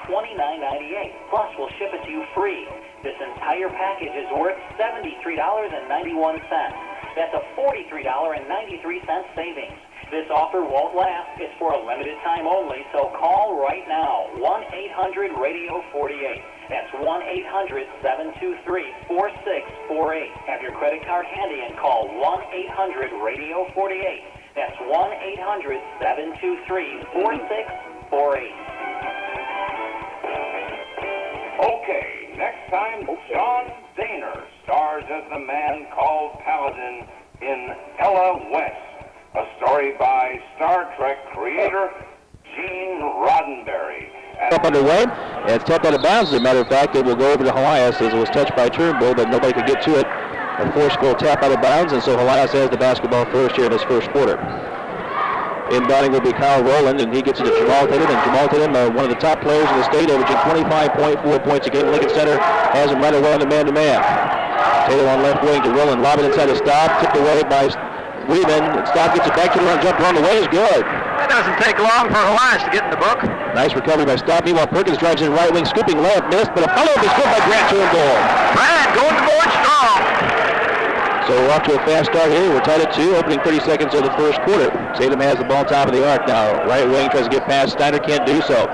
$29.98. Plus, we'll ship it to you free. This entire package is worth $73.91. That's a $43.93 savings. This offer won't last. It's for a limited time only, so call right now. 1-800-RADIO-48. That's 1-800-723-4648. Have your credit card handy and call 1-800-RADIO-48. That's 1-800-723-4648. Okay, next time, John Daner stars as the man called Paladin in Ella West, a story by Star Trek creator Gene Roddenberry. Up underway, and it's tapped out of bounds. As a matter of fact, it will go over to Helias as it was touched by Turnbull, but nobody could get to it. A four-score tap out of bounds, and so Helias has the basketball first here in this first quarter. Inbounding will be Kyle Rowland, and he gets it to Jamal Tatum, and Jamal Tatum, one of the top players in the state, averaging 25.4 points a game. Lincoln Center has him right away on the man-to-man. Tatum on left wing to Rowland, lob it inside a stop, tipped away by Weeman. Stop gets it back to the run, jumper on the way is good. That doesn't take long for Helias to get in the book. Nice recovery by Stop. Meanwhile, Perkins drives in right wing, scooping left, missed, but a follow-up is good by Grant Turnbull. Brad going to board strong. So we're off to a fast start here. We're tied at 2, opening 30 seconds of the first quarter. Tatum has the ball top of the arc now. Right wing tries to get past. Steiner can't do so.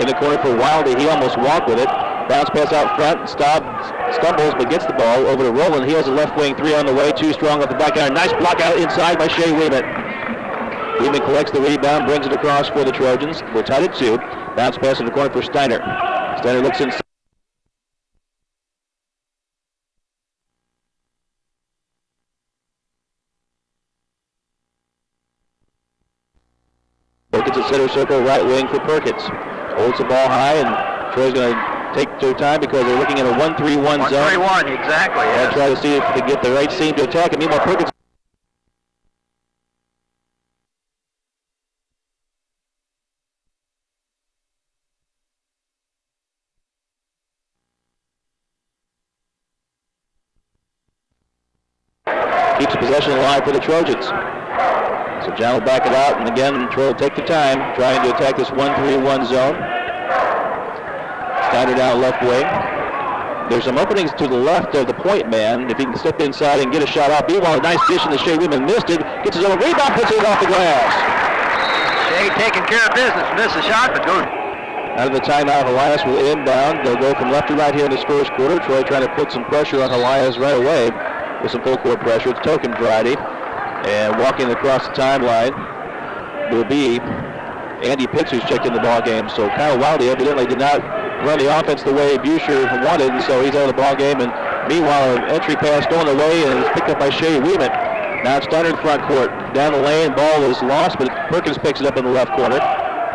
In the corner for Wildy, he almost walked with it. Bounce pass out front. Stumbles but gets the ball over to Rowland. He has a left wing 3 on the way. 2 strong off the back iron. Nice block out inside by Shea Weeman. Weeman collects the rebound, brings it across for the Trojans. We're tied at 2. Bounce pass in the corner for Steiner. Steiner looks inside. Perkins at center circle, right wing for Perkins. Holds the ball high, and Troy's going to take their time because they're looking at a 1-3-1 zone. 1-3-1, exactly. Yes. Try to see if they get the right seam to attack, and meanwhile Perkins keeps the possession alive for the Trojans. So John will back it out, and again, Troy will take the time, trying to attack this 1-3-1 zone. Steiner down left wing. There's some openings to the left of the point man, if he can step inside and get a shot off. Meanwhile, a nice dish in the Shea Weeman missed it, gets his own rebound, puts it off the glass. Shea taking care of business, missed the shot, but goes. Out of the timeout, Helias will inbound. They'll go from left to right here in this first quarter. Troy trying to put some pressure on Helias right away with some full court pressure. It's token variety. And walking across the timeline will be Andy Pitts, who's checked in the ball game. So Kyle Wildy evidently did not run the offense the way Busher wanted, and so he's out of the ball game. And meanwhile, an entry pass stolen away and it's picked up by Shea Weeman. Now it's Steiner in front court. Down the lane, ball is lost, but Perkins picks it up in the left corner.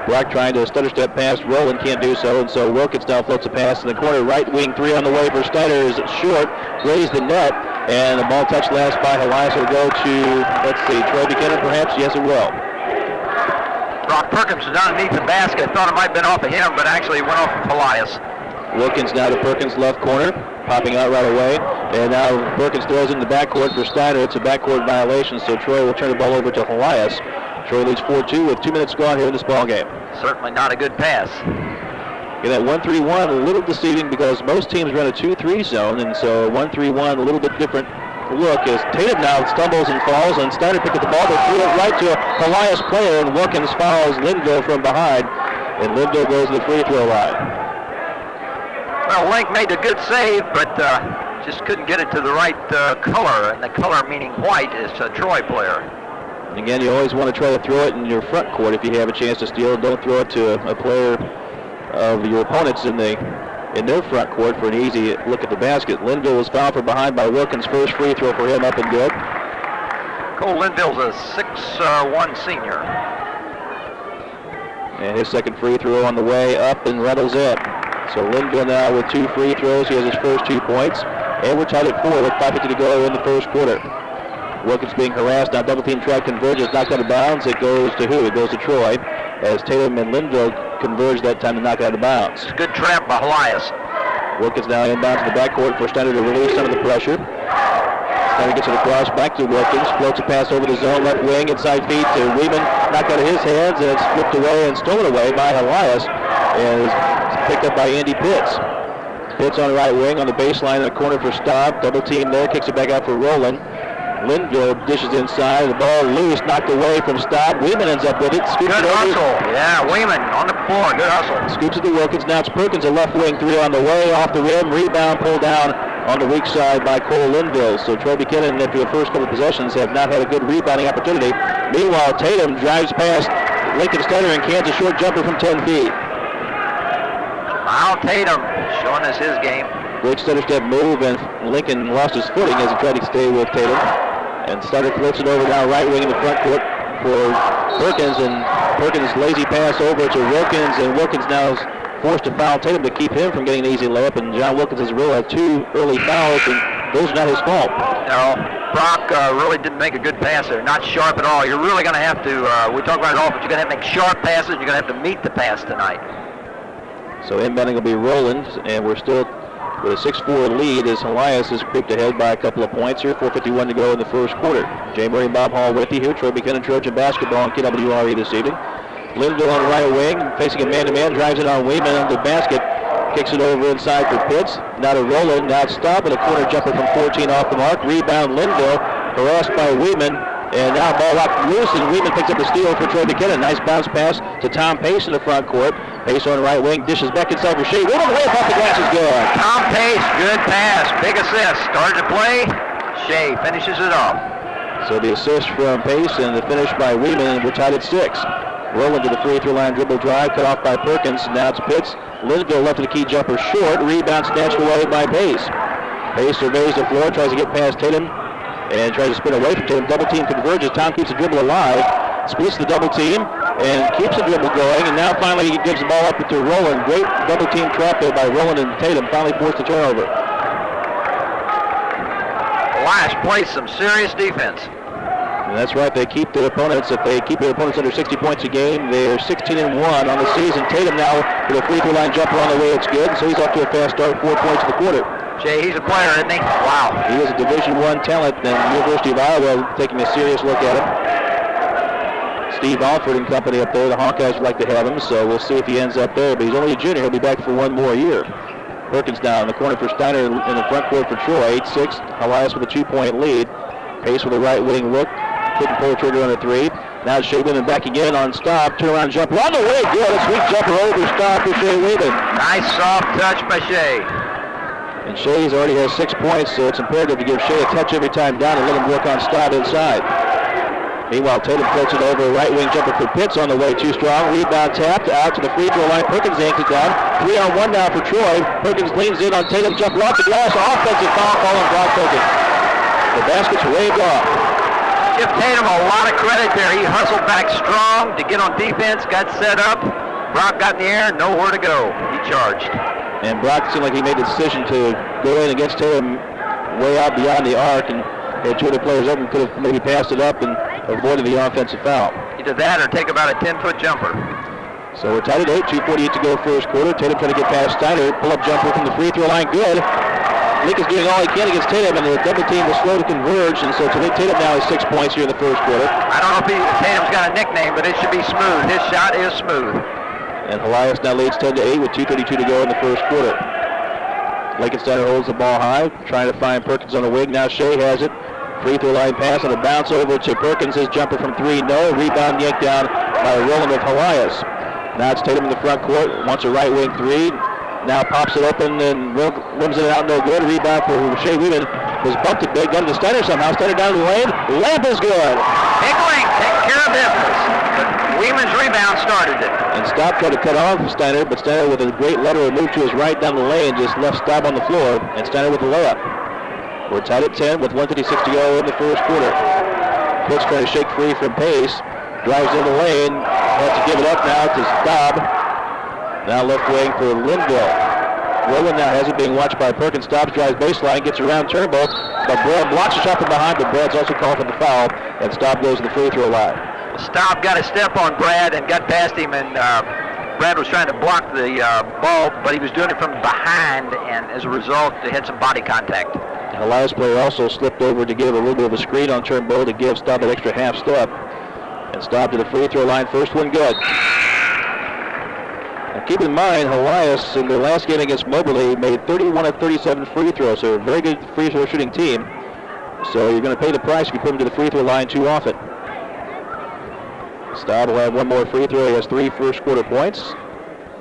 Brock trying to stutter step past Rowland, can't do so, and so Wilkins now floats a pass in the corner. Right wing 3 on the way for Steiner is short, raised the net, and the ball touched last by Helias. Will go to, let's see, Troy Buchanan perhaps? Yes, it will. Brock Perkins was underneath the basket. I thought it might have been off of him, but actually it went off of Helias. Wilkins now to Perkins left corner, popping out right away. And now Perkins throws in the backcourt for Steiner. It's a backcourt violation, so Troy will turn the ball over to Helias. Troy leads 4-2 with 2 minutes gone here in this ball game. Certainly not a good pass. Yeah, that 1-3-1 a little deceiving because most teams run a 2-3 zone, and so 1-3-1 a little bit different look as Tatum now stumbles and falls, and Steiner picked up the ball, but threw it right to a Helias player, and Wilkins fouls Linville from behind, and Linville goes to the free throw line. Well, Link made a good save, but just couldn't get it to the right color, and the color meaning white is a Troy player. And again, you always want to try to throw it in your front court if you have a chance to steal. Don't throw it to a player of your opponents in their front court for an easy look at the basket. Linville was fouled from behind by Wilkins. First free throw for him, up and good. Cole Linville's a 6'1" senior. And his second free throw on the way up, and Reynolds in. So Linville now with 2 free throws. He has his first 2 points. And we're tied at 4 with 5:50 to go in the first quarter. Wilkins being harassed. Now double team try converges, knocked out of bounds. It goes to who? It goes to Troy, as Tatum and Linville converge that time to knock it out of bounds. Good trap by Helias. Wilkins now inbounds to the backcourt for Steiner to release some of the pressure. Steiner gets it across back to Wilkins, floats a pass over the zone, left wing, inside feed to Weeman, knocked out of his hands, and it's flipped away and stolen away by Helias. and is picked up by Andy Pitts. Pitts on the right wing on the baseline in the corner for Staub. Double team there, kicks it back out for Rowland. Linville dishes inside, the ball loose, knocked away from Staub. Weeman ends up with it. Good hustle. Yeah, Weeman on the floor. Good hustle. Scoops it to Wilkins. Now it's Perkins, a left wing three on the way, off the rim. Rebound pulled down on the weak side by Cole Linville. So Troy Buchanan, after the first couple of possessions, have not had a good rebounding opportunity. Meanwhile, Tatum drives past Lincoln Steiner and cans a short jumper from 10 feet. Jamal Tatum showing us his game. Great stutter step move, and Lincoln lost his footing as he tried to stay with Tatum. And Stutter flips it over now right wing in the front court for Perkins, and Perkins lazy pass over to Wilkins, and Wilkins now is forced to foul Tatum to keep him from getting an easy layup, and John Wilkins has really had 2 early fouls, and those are not his fault. No, Brock really didn't make a good pass there, not sharp at all. You're really going to have to, we talk about it all, but you're going to have to make sharp passes, you're going to have to meet the pass tonight. So inbounding will be Rowland, and we're still with a 6-4 lead as Helias is creeped ahead by a couple of points here. 4:51 to go in the first quarter. Jay Murray and Bob Hall with you here. Troy Buchanan Trojan basketball on KWRE this evening. Linville on the right wing, facing a man-to-man, drives it on Weeman under the basket, kicks it over inside for Pitts. Now to Rowland, now to Stop, and a corner jumper from 14 off the mark. Rebound Linville, harassed by Weeman. And now ball locked loose, and Weeman picks up the steal for Troy Buchanan. Nice bounce pass to Tom Pace in the front court. Pace on the right wing, dishes back inside for Shea. Weeman way off the glass is good. Tom Pace, good pass, big assist. Started to play, Shea finishes it off. So the assist from Pace and the finish by Weeman, and we're tied at 6. Rowland to the free throw line, dribble drive, cut off by Perkins. Now it's Pitts. Linville left of the key jumper short. Rebound snatched away by Pace. Pace surveys the floor, tries to get past Tatum, and tries to spin away from Tatum. Double team converges. Tom keeps the dribble alive, splits the double team, and keeps the dribble going. And now finally he gives the ball up to Rowland. Great double team trap there by Rowland, and Tatum finally forced the turnover. Helias plays some serious defense. And that's right. They keep their opponents. If they keep their opponents under 60 points a game, they're 16-1 on the season. Tatum now with a free throw line jumper on the way. It's good. So he's off to a fast start. 4 points in the quarter. Jay, he's a player, isn't he? Wow. He is a Division I talent, and University of Iowa taking a serious look at him. Steve Alford and company up there. The Hawkeyes would like to have him, so we'll see if he ends up there. But he's only a junior. He'll be back for 1 more year. Perkins now in the corner for Steiner in the front court for Troy. 8-6. Helias with a 2-point lead. Pace with a right wing look. Couldn't pull the trigger on a 3. Now Shea Weeman back again on Stop. Turnaround jumper on the way. Good. A sweet jumper over Stop for Shea Weeman. Nice soft touch by Shea. And Shea's already has 6 points, so it's imperative to give Shea a touch every time down and let him work on Stop inside. Meanwhile, Tatum floats it over. Right wing jumper for Pitts on the way. Too strong. Rebound tapped out to the free throw line. Perkins yanks it down. 3-on-1 now for Troy. Perkins leans in on Tatum. Jumper off the glass. Offensive foul call on Brock Perkins. The basket's waved off. Give Tatum a lot of credit there. He hustled back strong to get on defense, got set up. Brock got in the air, nowhere to go. He charged. And Brock seemed like he made the decision to go in against Tatum way out beyond the arc, and had 2 other players open, could have maybe passed it up and avoided the offensive foul. Either that or take about a 10-foot jumper. So we're tied at 8, 2:48 to go first quarter. Tatum trying to get past Steiner. Pull-up jumper from the free throw line, good. Lincoln's doing all he can against Tatum, and the double team was slow to converge, and so today Tatum now has 6 points here in the first quarter. I don't know if Tatum's got a nickname, but it should be smooth. His shot is smooth. And Helias now leads 10-8 with 2:32 to go in the first quarter. Lincoln Steiner holds the ball high, trying to find Perkins on the wing. Now Shea has it. Free throw line pass on a bounce over to Perkins. His jumper from 3, no. Rebound yanked down by Rowland of Helias. Now it's Tatum in the front court. Wants a right wing 3. Now pops it open and rims it out, no good. Rebound for Shea Weeman. Was bumped it big, got to Steiner somehow. Steiner down the lane. Lamp is good. Big link, taking care of business. But Weeman's rebound started it. And Staub tried to cut off Steiner, but Steiner with a great lateral move to his right down the lane just left Staub on the floor, and Steiner with the layup. We're tied at 10 with 1:56 to go in the first quarter. Pitts trying to shake free from Pace. Drives in the lane. Has to give it up now to Staub. Now left wing for Linville. Rowland now has it, being watched by Perkins. Staub drives baseline, gets around Turnbull, but Brad blocks the shot from behind, but Brad's also called for the foul, and Staub goes to the free throw line. Staub got a step on Brad and got past him, and Brad was trying to block the ball, but he was doing it from behind, and as a result, they had some body contact. And the last player also slipped over to give a little bit of a screen on Turnbull to give Staub an extra half step. And Staub to the free throw line, first one good. Keep in mind, Helias in their last game against Moberly made 31 of 37 free throws, so a very good free throw shooting team. So you're going to pay the price if you put them to the free throw line too often. Staub will have one more free throw. He has 3 first quarter points.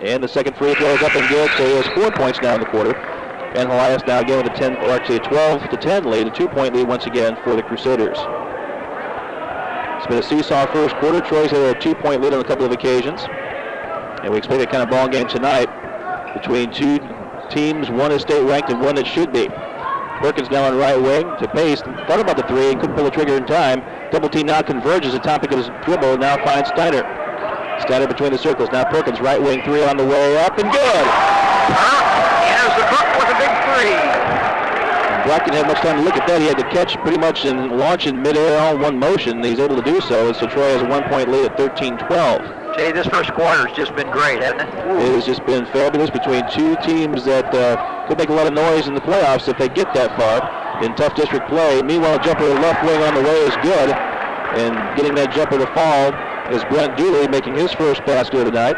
And the second free throw is up and good, so he has 4 points now in the quarter. And Helias now again with a 12-10 lead, a 2-point lead once again for the Crusaders. It's been a seesaw first quarter. Troy's had a 2-point lead on a couple of occasions. And we expect a kind of ball game tonight between two teams. One is state ranked and one that should be. Perkins now on right wing to Pace. Thought about the three and couldn't pull the trigger in time. Double team now converges. The topic of his dribble now finds Steiner. Steiner between the circles. Now Perkins right wing three on the way up and good. Here's the Cook with a big three. Brock didn't have much time to look at that. He had to catch pretty much and launch in midair all in one motion. He's able to do so. So Troy has a 1-point lead at 13-12. Jay, this first quarter has just been great, hasn't it? It has just been fabulous between two teams that could make a lot of noise in the playoffs if they get that far in tough district play. Meanwhile, jumper left wing on the way is good. And getting that jumper to fall is Brent Dooley making his first basket of the night.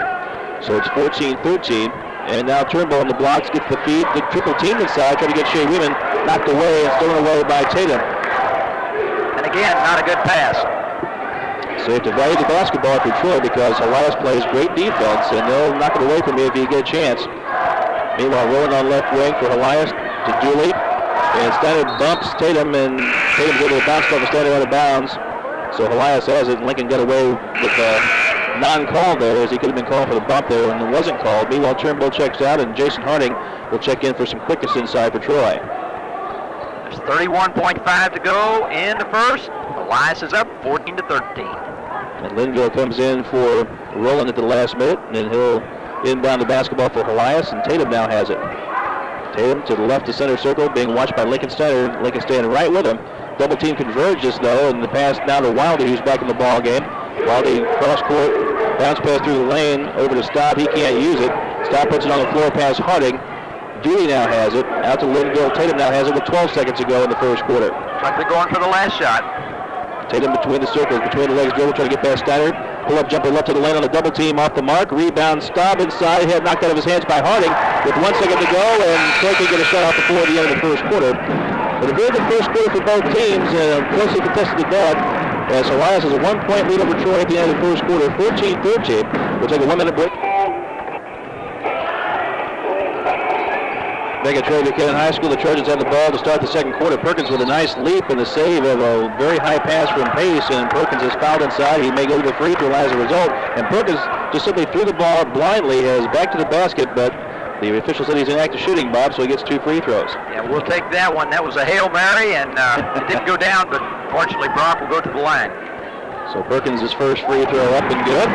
So it's 14-13. And now Turnbull on the blocks gets the feed. The triple team inside, trying to get Shea Weeman knocked away and stolen away by Tatum. And again, not a good pass. So you have to value the basketball for Troy because Helias plays great defense, and they'll knock it away from you if you get a chance. Meanwhile, rolling on left wing for Helias to Dooley. And Steiner bumps Tatum, and Tatum's able to bounce off the Steiner out of bounds. So Helias has it, and Lincoln got away with a non-call there, as he could have been called for the bump there, and it wasn't called. Meanwhile, Turnbull checks out, and Jason Harding will check in for some quickness inside for Troy. There's 31.5 to go in the first. Helias is up 14-13. And Linville comes in for Roland at the last minute, and he'll inbound the basketball for Helias, and Tatum now has it. Tatum to the left of center circle, being watched by Lincoln Steiner. Lincoln staying right with him. Double team converges though, and the pass now to Wildy, who's back in the ball game. Wildy cross court, bounce pass through the lane, over to Staub. He can't use it. Staub puts it on the floor past Harding. Dooley now has it. Out to Linville. Tatum now has it with 12 seconds to go in the first quarter. Like they're going for the last shot. Tatum between the circles, between the legs dribble, trying to get past Steiner. Pull up jumper left to the lane on the double team off the mark. Rebound, Staub inside. Head knocked out of his hands by Harding with 1 second to go, and Troy can get a shot off before the end of the first quarter. But a very good first quarter for both teams, closely contested at that. As Helias has a 1-point lead over Troy at the end of the first quarter, 14-13. We'll take a 1-minute break. Back at Troy Buchanan High School, the Trojans have the ball to start the second quarter. Perkins with a nice leap and the save of a very high pass from Pace, and Perkins is fouled inside. He may go to the free throw line as a result. And Perkins just simply threw the ball blindly, has back to the basket, but the official said he's in active shooting, Bob, so he gets 2 free throws. Yeah, we'll take that one. That was a Hail Mary, and it didn't go down, but fortunately Brock will go to the line. So Perkins' first free throw up and good.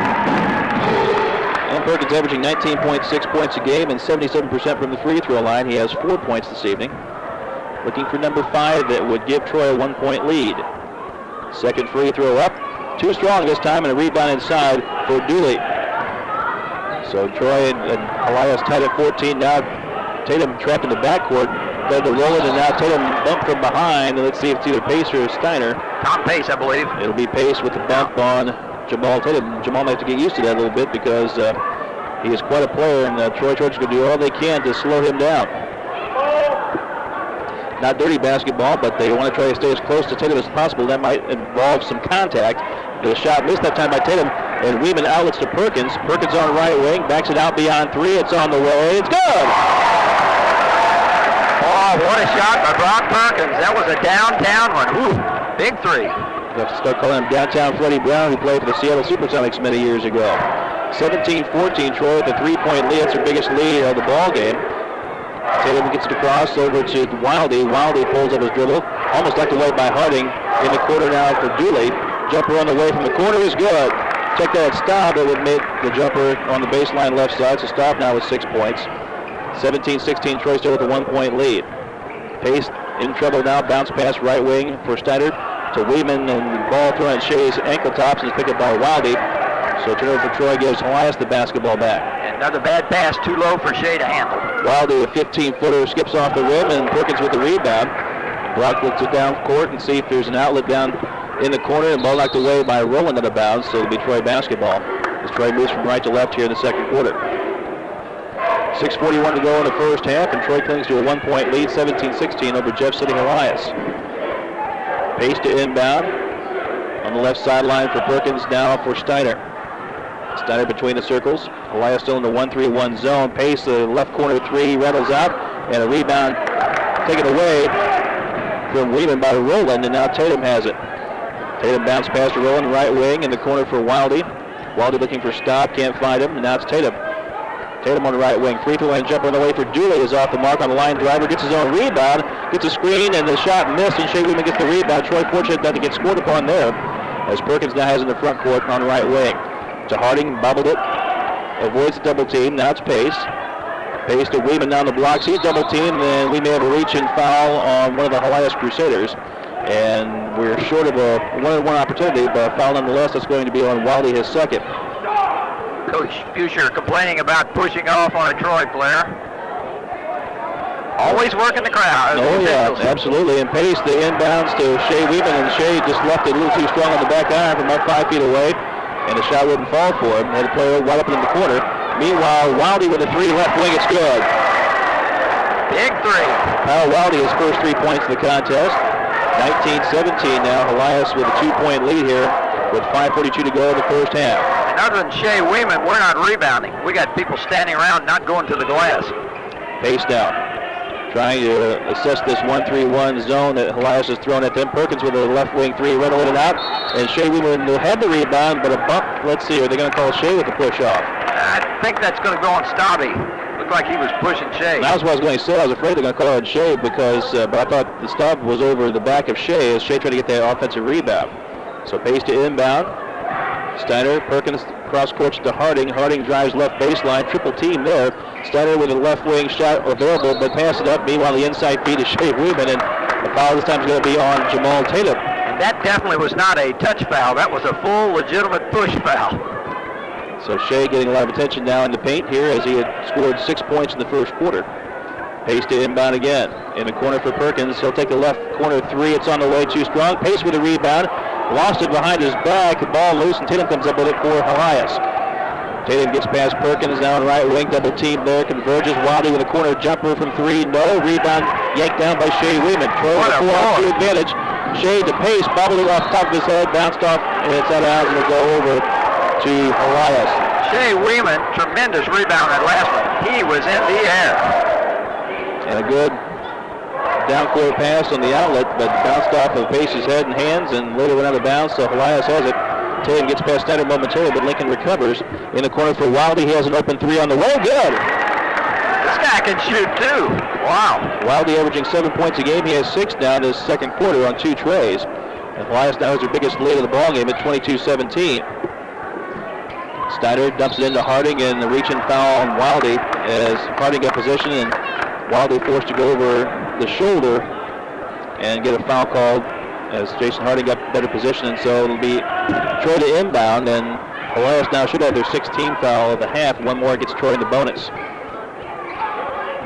And Perkins averaging 19.6 points a game and 77% from the free throw line. He has 4 points this evening. Looking for number 5 that would give Troy a 1-point lead. Second free throw up. Too strong this time, and a rebound inside for Dooley. So Troy and Helias tied at 14. Now Tatum trapped in the backcourt. Led to Roland, and now Tatum bumped from behind. And let's see if it's either Pace or Steiner. Tom Pace, I believe. It'll be Pace with the bump on Jamal Tatum. Jamal may have to get used to that a little bit because he is quite a player, and Troy Trojans going to do all they can to slow him down. Not dirty basketball, but they want to try to stay as close to Tatum as possible. That might involve some contact. The shot missed that time by Tatum, and Weeman outlets to Perkins. Perkins on right wing, backs it out beyond 3. It's on the way. It's good! Oh, what a shot by Brock Perkins. That was a downtown one. Ooh, big 3. You have to start calling him Downtown Freddie Brown, who played for the Seattle Supersonics many years ago. 17-14, Troy with a 3-point lead. It's their biggest lead of the ball game. Tatum gets it across over to Wildy. Wildy pulls up his dribble, almost knocked away by Harding. In the corner now for Dooley. Jumper on the way from the corner is good. Check that Staub. It would make the jumper on the baseline left side, so Staub now with 6 points. 17-16, Troy still with a 1-point lead. Pace in trouble now. Bounce pass right wing for Steiner to Weeman, and the ball thrown at Shea's ankle tops and is picked up by Wildy. So turnover for Troy gives Helias the basketball back. Another bad pass, too low for Shea to handle. Wildy, a 15-footer, skips off the rim, and Perkins with the rebound. Brock looks it down court and see if there's an outlet down in the corner, and ball knocked away by Roland out of bounds, so it'll be Troy basketball as Troy moves from right to left here in the second quarter. 6:41 to go in the first half, and Troy clings to a 1-point lead, 17-16 over Jeff City Helias. Pace to inbound on the left sideline for Perkins, now for Steiner. Steiner between the circles. Helias still in the 1-3-1 zone. Pace, the left corner three, rattles out, and a rebound taken away from Weeman by Rowland, and now Tatum has it. Tatum bounced past Rowland, right wing, in the corner for Wildy. Wildy looking for stop, can't find him, and now it's Tatum. Tatum on the right wing, free throw line jumper on the way for Dooley is off the mark on the line driver, gets his own rebound, gets a screen, and the shot missed, and Shea Weeman gets the rebound. Troy fortunate not to get scored upon there, as Perkins now has in the front court on the right wing. To Harding, bubbled it, avoids the double team, now it's Pace. Pace to Weeman down the blocks, he's double teamed, and we may have a reach and foul on one of the Helias Crusaders. And we're short of a one-on-one opportunity, but a foul nonetheless. That's going to be on Wildy, his second. Coach Buscher complaining about pushing off on a Troy player. Always working the crowd. Oh, yeah, absolutely. And Pace, the inbounds to Shea Weeman, and Shea just left it a little too strong on the back iron from about 5 feet away, and the shot wouldn't fall for him. They had a player right up in the corner. Meanwhile, Wildy with a three left wing, it's good. Big three. Kyle Wildy, his first 3 points in the contest. 19-17 now. Helias with a 2-point lead here with 5:42 to go in the first half. And other than Shea Weeman, we're not rebounding. We got people standing around not going to the glass. Pace down. Trying to assess this 1-3-1 zone that Helias has thrown at them. Perkins with a left wing three, rattling it out. And Shea Weeman had the rebound, but a bump. Let's see, are they going to call Shea with the push off? I think that's going to go on Stabby. Looked like he was pushing Shea. That's what I was going to say. I was afraid they're going to call it Shea because, but I thought the stop was over the back of Shea as Shea tried to get that offensive rebound. So Pace to inbound. Steiner, Perkins cross court to Harding. Harding drives left baseline, triple team there. Steiner with a left wing shot available, but pass it up. Meanwhile, the inside feed is Shea Weeman, and the foul this time is going to be on Jamal Tatum. And that definitely was not a touch foul. That was a full, legitimate push foul. So Shea getting a lot of attention now in the paint here as he had scored 6 points in the first quarter. Pace to inbound again. In the corner for Perkins. He'll take the left corner three. It's on the way, too strong. Pace with a rebound. Lost it behind his back. Ball loose, and Tatum comes up with it for Helias. Tatum gets past Perkins now on right wing. Double team there. Converges. Wildy with a corner jumper from three. No. Rebound yanked down by Shea Weeman. Troy with a 4-on-2 advantage. Shea to Pace. Bobbled it off top of his head. Bounced off, and it's out of bounds and will go over to Helias. Shea Weeman, tremendous rebound that last one. He was in the air. And a good down court pass on the outlet, but bounced off of Pace's head and hands and later went out of bounds, so Helias has it. Tatum gets past Steiner momentarily, but Lincoln recovers. In the corner for Wildy, he has an open three on the way. Good! This guy can shoot too. Wow. Wildy averaging 7 points a game. He has 6 now in his second quarter on 2 trays. And Helias now has their biggest lead of the ball game at 22-17. Steiner dumps it into Harding, and the reach and foul on Wildy as Harding got position, and Wildy forced to go over the shoulder and get a foul called as Jason Harding got better position, and so it'll be Troy to inbound, and Helias now should have their 16th foul of the half. One more gets Troy in the bonus.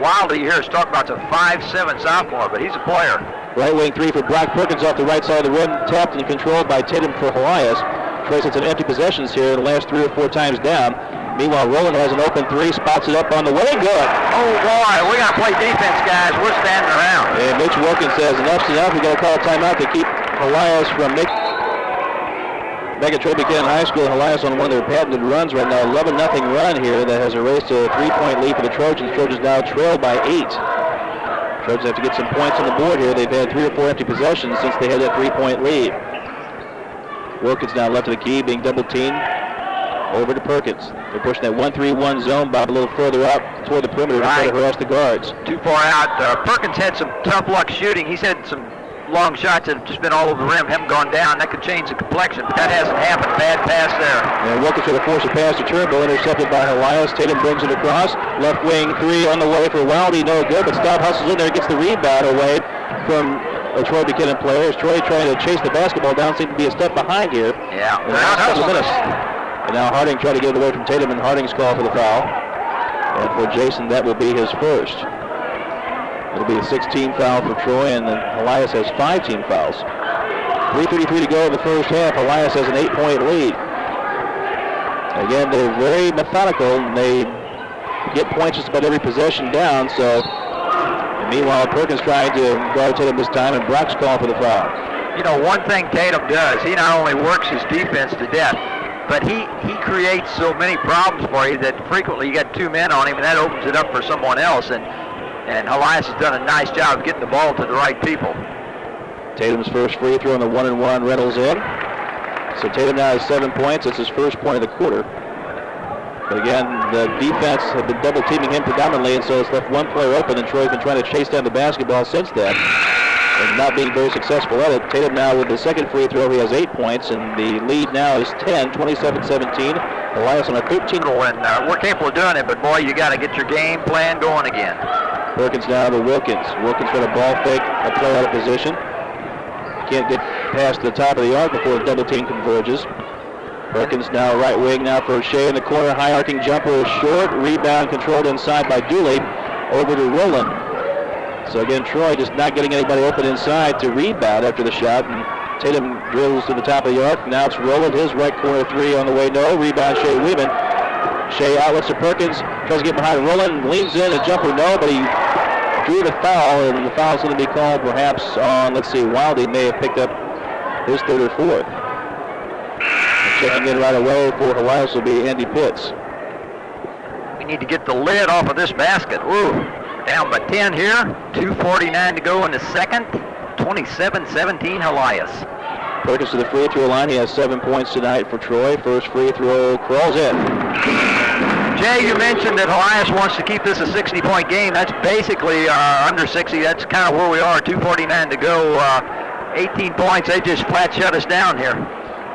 Wildy here is talking about the 5'7" sophomore, but he's a player. Right wing three for Brock Perkins off the right side of the rim, tapped and controlled by Tatum for Helias. Troy had some empty possessions here the last 3 or 4 times down. Meanwhile, Rowland has an open three, spots it up on the way, good. Oh boy, we got to play defense, guys. We're standing around. And Mitch Wilkins says enough's enough. We got to call a timeout to keep Helias from back at Troy Buchanan High School. Helias on one of their patented runs right now, 11-0 run here that has erased a 3-point lead for the Trojans. Trojans now trail by 8. Trojans have to get some points on the board here. They've had 3 or 4 empty possessions since they had that 3-point lead. Wilkins now left of the key, being double teamed. Over to Perkins. They're pushing that 1-3-1 zone, Bob, a little further out toward the perimeter to try to harass the guards. Too far out. Perkins had some tough luck shooting. He's had some long shots that have just been all over the rim, haven't gone down. That could change the complexion, but that hasn't happened. Bad pass there. And Wilkins with a force to pass to Turnbull, intercepted by Helias. Tatum brings it across. Left wing three on the way for Wildy, no good, but Stout hustles in there, gets the rebound away from a Troy Buchanan player. Troy trying to chase the basketball down, seems to be a step behind here. Yeah, in the last couple of minutes. And now Harding tried to get it away from Tatum, and Harding's call for the foul. And for Jason, that will be his first. It'll be a 16 foul for Troy, and then Helias has 5 team fouls. 3:33 to go in the first half. Helias has an 8-point lead. Again, they're very methodical, and they get points just about every possession down. So, and meanwhile, Perkins trying to guard Tatum this time, and Brock's calling for the foul. You know, one thing Tatum does, he not only works his defense to death, but he creates so many problems for you that frequently you got 2 men on him, and that opens it up for someone else. And Helias has done a nice job of getting the ball to the right people. Tatum's first free throw on the 1-and-1, Reynolds in. So Tatum now has 7 points. It's his first point of the quarter. But again, the defense have been double teaming him predominantly, and so it's left one player open, and Troy's been trying to chase down the basketball since then, and not being very successful at it. Tatum now with the second free throw, he has 8 points, and the lead now is 10, 27-17. Helias on a 13. And we're capable of doing it, but boy, you got to get your game plan going again. Perkins now to Wilkins. Wilkins trying to ball fake, a play out of position. Can't get past the top of the arc before the double team converges. Perkins now right wing now for Shea in the corner. High arcing jumper is short. Rebound controlled inside by Dooley. Over to Rowland. So again, Troy just not getting anybody open inside to rebound after the shot. And Tatum drills to the top of the arc. Now it's Rowland. His right corner three on the way. No. Rebound Shea Weeman. Shea outlets to Perkins. Tries to get behind Rowland. Leans in. A jumper no, but he drew the foul. And the foul's going to be called perhaps on, let's see, Wildy may have picked up his third or fourth. Checking in right away for Helias will be Andy Pitts. We need to get the lid off of this basket. Ooh, down by 10 here. 2:49 to go in the second. 27-17 Helias. Perkins to the free throw line. He has 7 points tonight for Troy. First free throw crawls in. Jay, you mentioned that Helias wants to keep this a 60-point game. That's basically under 60. That's kind of where we are. 2:49 to go. 18 points. They just flat shut us down here.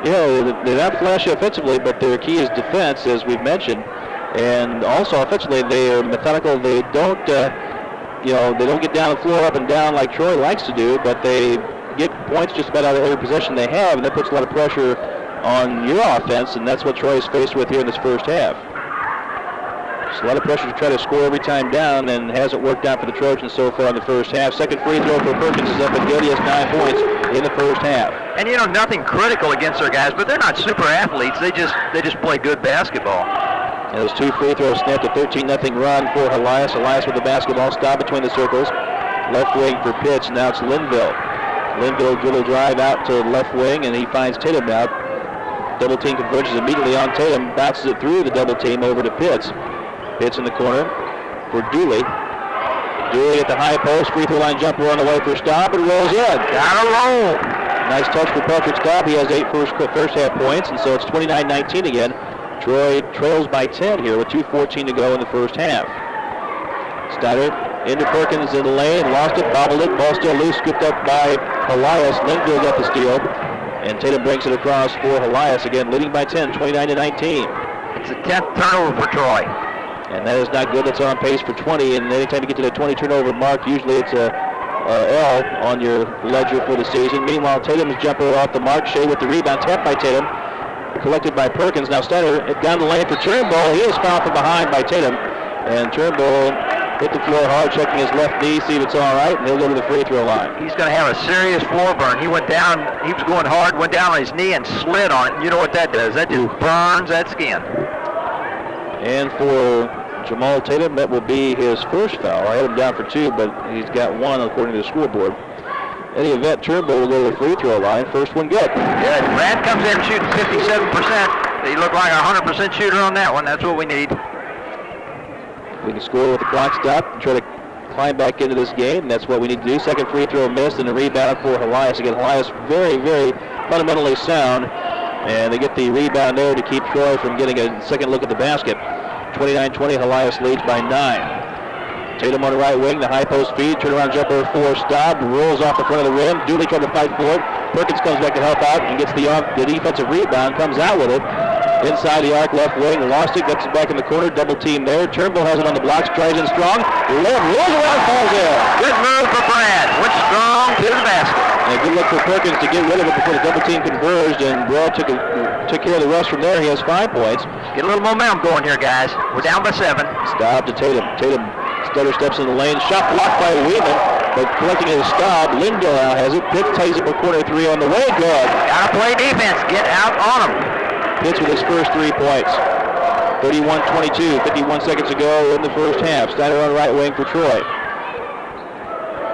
Yeah, they're not flashy offensively, but their key is defense, as we've mentioned. And also offensively, they are methodical. They don't, they don't get down the floor up and down like Troy likes to do, but they get points just about out of every possession they have, and that puts a lot of pressure on your offense, and that's what Troy is faced with here in this first half. It's a lot of pressure to try to score every time down, and hasn't worked out for the Trojans so far in the first half. Second free throw for Perkins is up and good. He has 9 points in the first half. And nothing critical against our guys, but they're not super athletes. They just play good basketball. And those 2 free throws snapped a 13-0 run for Helias. Helias with the basketball, stop between the circles. Left wing for Pitts. Now it's Linville. Linville dribble drive out to left wing, and he finds Tatum out. Double team converges immediately on Tatum. Bounces it through the double team over to Pitts. Pitts in the corner for Dooley. Dooley at the high post. Free throw line jumper on the way for Staub. And rolls in. Gotta roll. Nice touch for Patrick Staub. He has 8 first half points, and so it's 29-19 again. Troy trails by 10 here with 2:14 to go in the first half. Steiner into Perkins in the lane. Lost it, bobbled it. Ball still loose. Scooped up by Helias. Linville got the steal. And Tatum brings it across for Helias again, leading by 10, 29-19. It's the 10th turnover for Troy. And that is not good. That's on pace for 20. And anytime you get to the 20 turnover mark, usually it's a L on your ledger for the season. Meanwhile, Tatum's jumper off the mark. Shea with the rebound, tapped by Tatum, collected by Perkins. Now Steiner down the lane for Turnbull. He is fouled from behind by Tatum. And Turnbull hit the floor hard, checking his left knee, see if it's all right, and he'll go to the free throw line. He's going to have a serious floor burn. He went down, he was going hard, went down on his knee and slid on it. And you know what that does? That just burns that skin. And for Jamal Tatum, that will be his first foul. I had him down for 2, but he's got 1 according to the scoreboard. In any event, Turnbull will go to the free throw line. First one good. Good. Brad comes in shooting 57%. He looked like a 100% shooter on that one. That's what we need. We can score with the clock stopped and try to climb back into this game, and that's what we need to do. Second free throw missed, and a rebound for Helias. Again, Helias very, very fundamentally sound, and they get the rebound there to keep Troy from getting a second look at the basket. 29-20, Helias leads by 9. Tatum on the right wing, the high post feed, turnaround jumper for Staub, rolls off the front of the rim. Dooley trying to fight for it. Perkins comes back to help out and gets the defensive rebound, comes out with it. Inside the arc, left wing, lost it, gets it back in the corner, double team there. Turnbull has it on the blocks, tries in strong. Rolls around, falls in. Good move for Brad. Went strong to the basket. And a good look for Perkins to get rid of it before the double team converged, and Broad took care of the rest from there. He has 5 points. Get a little momentum going here, guys. We're down by 7. Staub to Tatum. Tatum stutter steps in the lane. Shot blocked by Weeman, but collecting his Staub. Linville now has it. Pitts ties it for corner 3 on the way. Good. Gotta play defense. Get out on him. Pitts with his first 3 points. 31-22, 51 seconds to go in the first half. Steiner on right wing for Troy.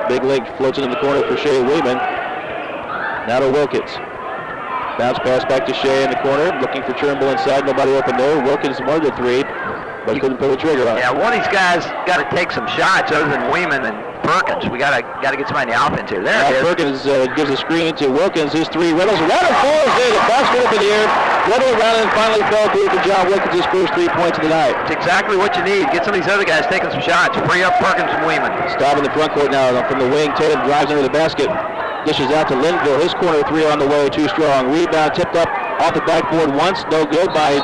Big leg floats into the corner for Shea Weeman. Now to Wilkins. Bounce pass back to Shea in the corner, looking for Turnbull inside. Nobody open there. Wilkins wanted the three, but couldn't pull the trigger on it. Yeah, one of these guys got to take some shots other than Weeman and Perkins. We got to get somebody in the offense here. There it is. Perkins gives a screen to Wilkins. His three rattles around and falls in. The basket up in the air, rattled around and finally fell through for John Wilkins. His first 3 points of the night. It's exactly what you need. Get some of these other guys taking some shots. Free up Perkins and Weeman. Staub in the front court now from the wing. Tatum drives under the basket. Dishes out to Linville. His corner three on the way. Too strong. Rebound tipped up off the backboard once. No good by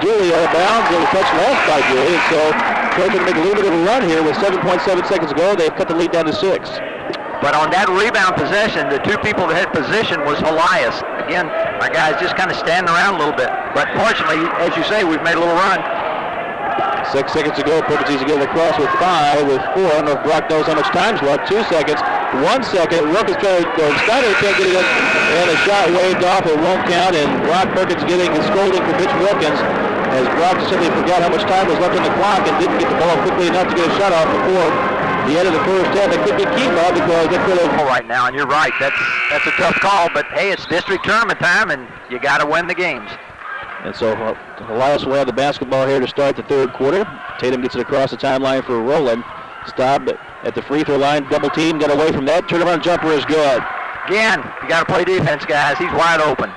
Dooley out of bounds. It was touch lost by Dooley. And so Troy can make a little bit of a run here with 7.7 seconds to go. They've cut the lead down to 6. But on that rebound possession, the two people that had position was Helias. Again, our guys just kind of standing around a little bit. But fortunately, as you say, we've made a little run. 6 seconds to go. Perkins needs to get it across with 5, with 4. I don't know if Brock knows how much time's left. 2 seconds. 1 second. Wilkins trying to, Steiner can't get it in. And a shot waved off. It won't count. And Brock Perkins getting the scolding for Mitch Wilkins as Brock simply forgot how much time was left on the clock and didn't get the ball quickly enough to get a shot off before the end of the first half. They could be key ball because they could have. Right now, and you're right. That's a tough call. But hey, it's district tournament time, and you got to win the games. And so Helias will have the basketball here to start the third quarter. Tatum gets it across the timeline for Rowland. Stopped at the free throw line. Double team. Got away from that. Turnaround jumper is good. Again, you got to play defense, guys. He's wide open.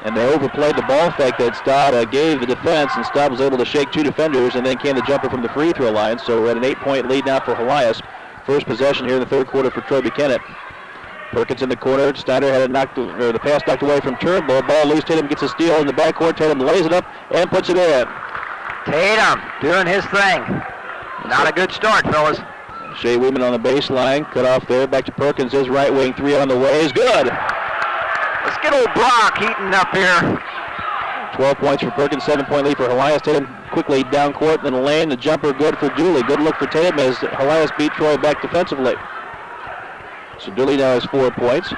And they overplayed the ball fake that Staub gave the defense, and Staub was able to shake 2 defenders, and then came the jumper from the free throw line. So we're at an 8-point lead now for Helias. First possession here in the third quarter for Troy Buchanan. Perkins in the corner. Steiner had the pass knocked away from Turnbull. Ball loose. Tatum gets a steal in the backcourt. Tatum lays it up and puts it in. Tatum doing his thing. Not a good start, fellas. Shea Weeman on the baseline. Cut off there. Back to Perkins. His right wing three on the way is good. Let's get old Brock heating up here. 12 points for Perkins. 7-point lead for Helias. Tatum quickly down court in the lane. The jumper good for Dooley. Good look for Tatum as Helias beat Troy back defensively. So Dooley now has 4 points.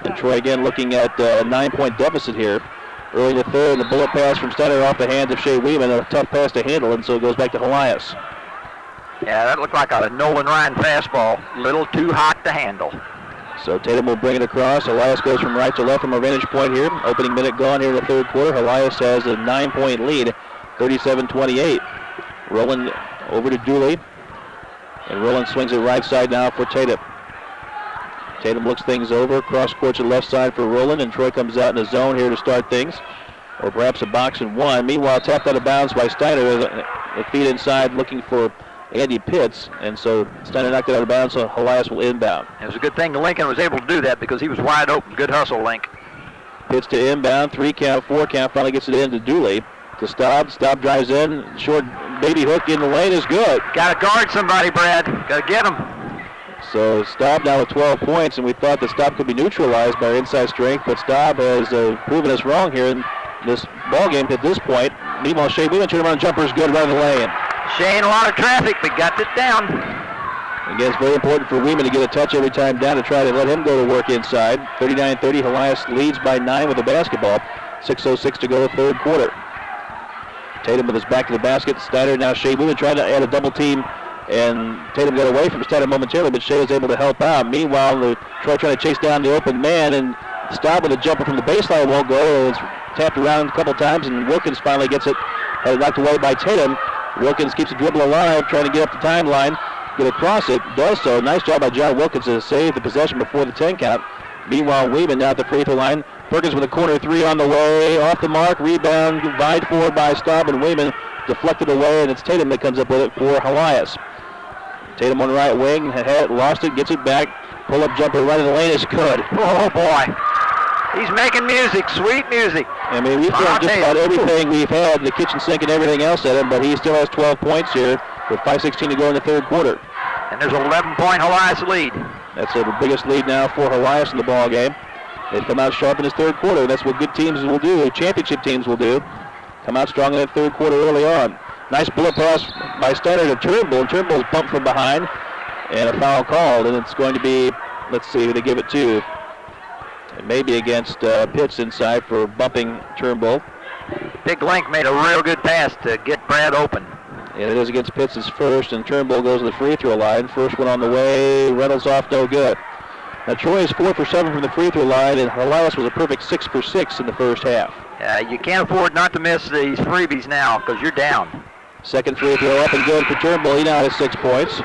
And Troy again looking at a 9-point deficit here. Early in the third, the bullet pass from Steiner off the hands of Shea Weeman. A tough pass to handle, and so it goes back to Helias. Yeah, that looked like a Nolan Ryan fastball. Little too hot to handle. So Tatum will bring it across. Helias goes from right to left from a vantage point here. Opening minute gone here in the third quarter. Helias has a 9-point lead, 37-28. Rowland over to Dooley. And Rowland swings it right side now for Tatum. Tatum looks things over, cross court to the left side for Rowland, and Troy comes out in a zone here to start things, or perhaps a box and one. Meanwhile, tapped out of bounds by Steiner, a feed inside looking for Andy Pitts, and so Steiner knocked it out of bounds, so Helias will inbound. It was a good thing Lincoln was able to do that because he was wide open. Good hustle, Link. Pitts to inbound, 3 count, 4 count, finally gets it in to Dooley. To Staub. Staub drives in, short baby hook in the lane is good. Got to guard somebody, Brad. Got to get him. So Staub now with 12 points, and we thought that Staub could be neutralized by our inside strength, but Staub has proven us wrong here in this ball game at this point. Meanwhile, Shea Weeman turnaround jumper is good right in the lane. Shea in a lot of traffic, but got it down. Again, it's very important for Weeman to get a touch every time down to try to let him go to work inside. 39-30, Helias leads by 9 with the basketball. 6:06 to go, third quarter. Tatum with his back to the basket. Steiner now Shea Weeman trying to add a double team. And Tatum got away from Steiner momentarily, but Shea was able to help out. Meanwhile, Troy trying to chase down the open man, and Staub with a jumper from the baseline won't go. It's tapped around a couple times, and Wilkins finally gets it knocked away by Tatum. Wilkins keeps the dribble alive, trying to get up the timeline, get across it. Does so. Nice job by John Wilkins to save the possession before the 10 count. Meanwhile, Weeman now at the free throw line. Perkins with a corner three on the way, off the mark, rebound, vied for by Staub, and Weeman deflected away, and it's Tatum that comes up with it for Helias. Tatum on the right wing, lost it, gets it back. Pull-up jumper right in the lane is good. Oh, boy. He's making music, sweet music. I mean, we've thrown just about everything we've had, the kitchen sink and everything else at him, but he still has 12 points here with 5:16 to go in the third quarter. And there's an 11-point Helias lead. That's the biggest lead now for Helias in the ball game. They've come out sharp in this third quarter. That's what good teams will do, championship teams will do. Come out strong in that third quarter early on. Nice bullet pass by Steiner to Turnbull, and Turnbull's bumped from behind, and a foul called, and it's going to be, let's see who they give it to. It may be against Pitts inside for bumping Turnbull. Big Link made a real good pass to get Brad open. And it is against Pitts' first, and Turnbull goes to the free throw line. First one on the way, Reynolds off, no good. Now Troy is 4 for 7 from the free throw line, and Helias was a perfect 6 for 6 in the first half. You can't afford not to miss these freebies now because you're down. Second free throw up and good for Turnbull. He now has 6 points.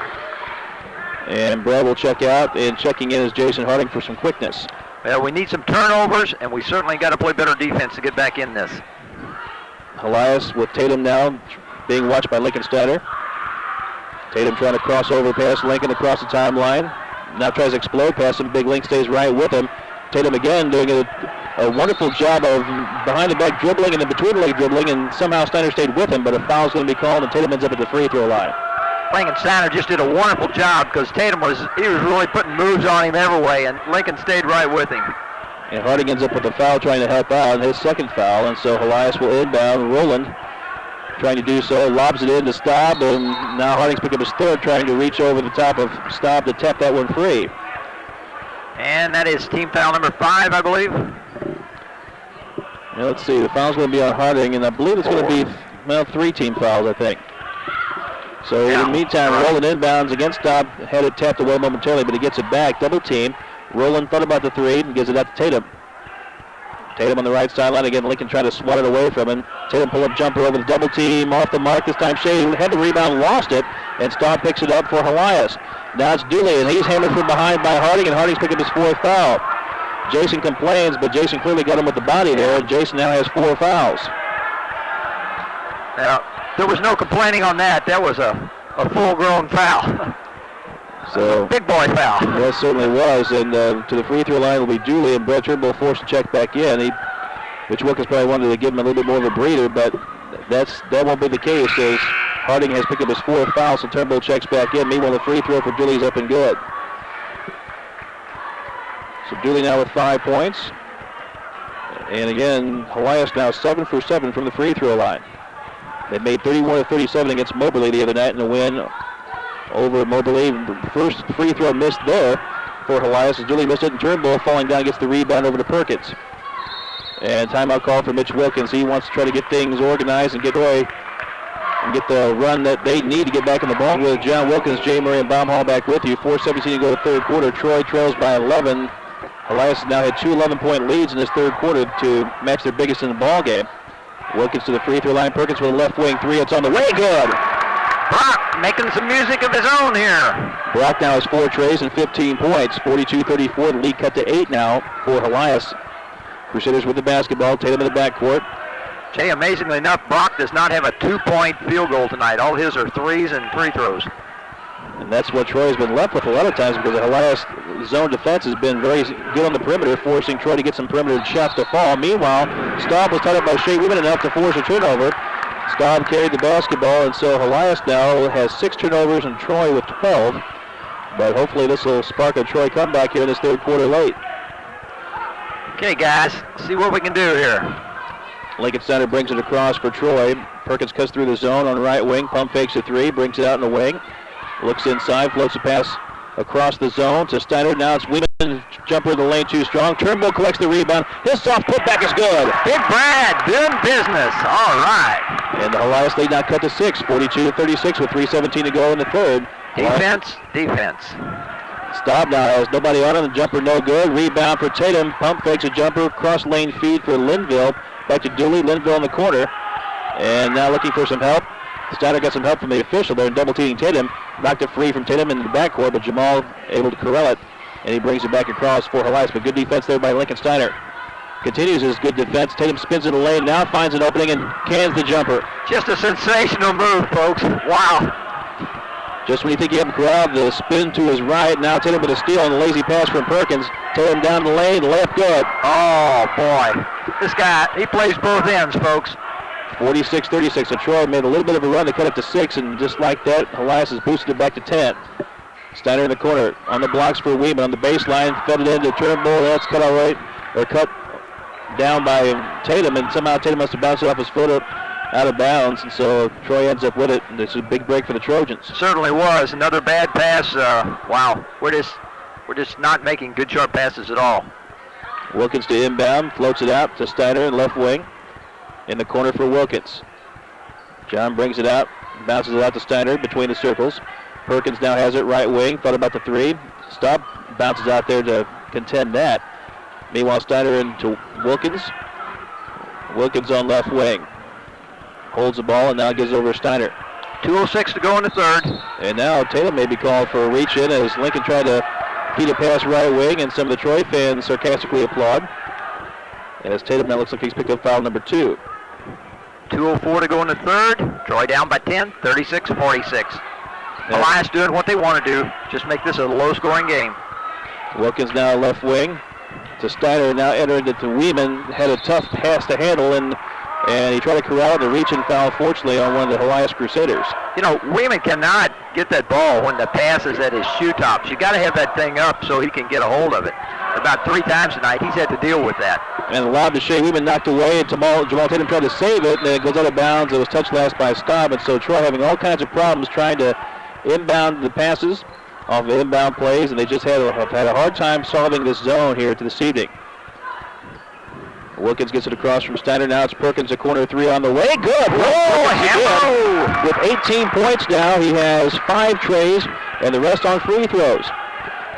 And Brad will check out, and checking in is Jason Harding for some quickness. Well, we need some turnovers, and we certainly got to play better defense to get back in this. Helias with Tatum now being watched by Lincoln Steiner. Tatum trying to cross over past Lincoln across the timeline. Now tries to explode past him. Big Link stays right with him. Tatum again doing a wonderful job of behind the back dribbling and then between the leg dribbling, and somehow Steiner stayed with him, but a foul's going to be called and Tatum ends up at the free throw line. Lincoln Steiner just did a wonderful job because Tatum was really putting moves on him every way, and Lincoln stayed right with him. And Harding ends up with a foul trying to help out, his second foul, and so Helias will inbound. Roland trying to do so, lobs it in to Staub, and now Harding's picked up his third, trying to reach over the top of Staub to tap that one free. And that is team foul number 5, I believe. Now let's see, the foul's going to be on Harding, and I believe it's going to be, 3 team fouls, I think. So in the meantime, Roland inbounds against Staub, had it tapped away momentarily, but he gets it back, double team. Roland thought about the 3 and gives it out to Tatum. Tatum on the right sideline again. Lincoln trying to swat it away from him. Tatum pull-up jumper over the double team, off the mark. This time Shea had the rebound, lost it, and Staub picks it up for Helias. Now it's Dooley, and he's hammered from behind by Harding, and Harding's picking up his 4th foul. Jason complains, but Jason clearly got him with the body there, and Jason now has 4 fouls. Now, there was no complaining on that. That was a full-grown foul. So big boy foul. Yes, certainly was. And to the free throw line will be Dooley, and Brett Turnbull forced to check back in. Mitch Wilkins probably wanted to give him a little bit more of a breather, but that won't be the case as Harding has picked up his 4th foul, so Turnbull checks back in. Meanwhile, the free throw for Dooley's up and good. So Dooley now with 5 points. And again, Helias now 7 for 7 from the free throw line. They made 31 of 37 against Moberly the other night in a win over Moberly. First free throw missed there for Helias as Dooley missed it, and Turnbull falling down gets the rebound over to Perkins. And timeout call for Mitch Wilkins. He wants to try to get things organized and get Troy and get the run that they need to get back in the ball. With John Wilkins, Jay Murray, and Baumhall back with you. 4:17 to go to third quarter. Troy trails by 11. Helias now had 2 11-point leads in this third quarter to match their biggest in the ball game. Wilkins to the free throw line. Perkins with a left wing 3. It's on the way. Good. Brock making some music of his own here. Brock now has 4 trays and 15 points. 42-34. The lead cut to 8 now for Helias. Crusaders with the basketball. Tatum in the backcourt. Jay, amazingly enough, Brock does not have a 2-point field goal tonight. All his are 3s and free throws. And that's what Troy has been left with a lot of times because the Helias zone defense has been very good on the perimeter, forcing Troy to get some perimeter shots to fall. Meanwhile, Staub was tied up by Shea Weeman enough to force a turnover. Staub carried the basketball, and so Helias now has 6 turnovers and Troy with 12. But hopefully this will spark a Troy comeback here in this third quarter late. Okay, guys, see what we can do here. Lincoln Center brings it across for Troy. Perkins cuts through the zone on the right wing, pump fakes a 3, brings it out in the wing. Looks inside, floats a pass across the zone to Steiner. Now it's Weeman, jumper in the lane too strong. Turnbull collects the rebound. His soft putback is good. Big Brad doing business. All right. And the Helias lead now cut to 6, 42-36 with 3:17 to go in the third. Defense. Staub now has nobody on him. The jumper no good. Rebound for Tatum. Pump fakes a jumper. Cross lane feed for Linville. Back to Dooley. Linville in the corner. And now looking for some help. Steiner got some help from the official there, double teaming Tatum. Knocked it free from Tatum into the backcourt, but Jamal able to corral it, and he brings it back across for Helias. But good defense there by Lincoln Steiner. Continues his good defense. Tatum spins in the lane, now finds an opening and cans the jumper. Just a sensational move, folks. Wow. Just when you think you have him corralled, the spin to his right. Now Tatum with a steal and a lazy pass from Perkins. Tatum down the lane, layup good. Oh, boy. This guy, he plays both ends, folks. 46-36. So Troy made a little bit of a run to cut it to 6, and just like that, Helias has boosted it back to 10. Steiner in the corner on the blocks for Weeman on the baseline, fed it into Turnbull. That's cut all right, or cut down by Tatum, and somehow Tatum must have bounced it off his foot out of bounds, and so Troy ends up with it. And it's a big break for the Trojans. Certainly was. Another bad pass. Wow, we're just not making good sharp passes at all. Wilkins to inbound, floats it out to Steiner in left wing. in the corner for Wilkins. John brings it out, bounces it out to Steiner between the circles. Perkins now has it right wing, thought about the three. Stop, bounces out there to contend that. Meanwhile, Steiner into Wilkins. Wilkins on left wing. Holds the ball and now gives it over to Steiner. 2:06 to go in the third. And now Tatum may be called for a reach in as Lincoln tried to feed a pass right wing, and some of the Troy fans sarcastically applaud. And as Tatum now looks like he's picked up foul number 2. 2:04 to go in the third. Troy down by 10, 36-46. Helias doing what they want to do, just make this a low-scoring game. Wilkins now left wing to Steiner, now entered it to Weeman. Had a tough pass to handle, and he tried to corral the reach and foul, fortunately, on one of the Helias Crusaders. You know, Weeman cannot get that ball when the pass is at his shoe tops. You got to have that thing up so he can get a hold of it. About 3 times tonight, he's had to deal with that. And allowed to Shea Weeman knocked away, and Jamal Tatum tried to save it, and then it goes out of bounds. It was touched last by Staub, and so Troy having all kinds of problems trying to inbound the passes off of inbound plays, and they just had a hard time solving this zone here to this evening. Wilkins gets it across from Steiner. Now it's Perkins, a corner 3 on the way. Good. Whoa, with 18 points now, he has 5 trays and the rest on free throws.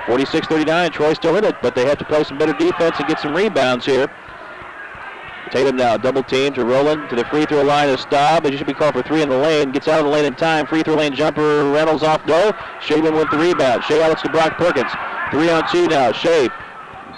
46-39, Troy still in it, but they have to play some better defense and get some rebounds here. Tatum now double team to Rowland to the free throw line of Staub. He should be called for 3 in the lane. Gets out of the lane in time. Free throw lane jumper. Reynolds off no. Shaven with the rebound. Shea outlets to Brock Perkins. 3 on 2 now. Shea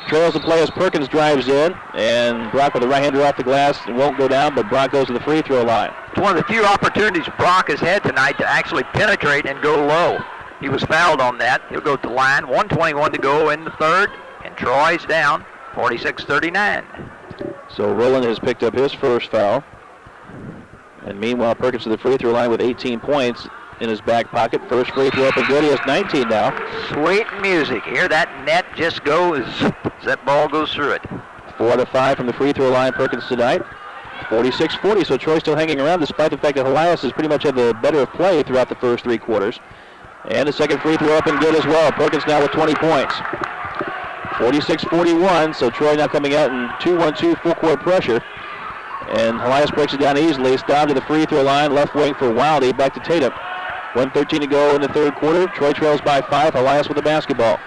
trails the play as Perkins drives in, and Brock with the right-hander off the glass. It won't go down, but Brock goes to the free throw line. It's one of the few opportunities Brock has had tonight to actually penetrate and go low. He was fouled on that. He'll go to the line. 1:21 to go in the third, and Troy's down 46-39. So Rowland has picked up his first foul. And meanwhile, Perkins to the free throw line with 18 points in his back pocket. First free throw up and good. He has 19 now. Sweet music. Hear that net just goes as that ball goes through it. 4 out of 5 from the free throw line, Perkins tonight. 46-40, so Troy still hanging around despite the fact that Helias has pretty much had the better of play throughout the first 3 quarters. And the second free throw up and good as well. Perkins now with 20 points. 46-41, so Troy now coming out in 2-1-2 full court pressure. And Helias breaks it down easily. It's down to the free throw line, left wing for Wildy, back to Tatum. 1:13 to go in the third quarter. Troy trails by 5, Helias with the basketball.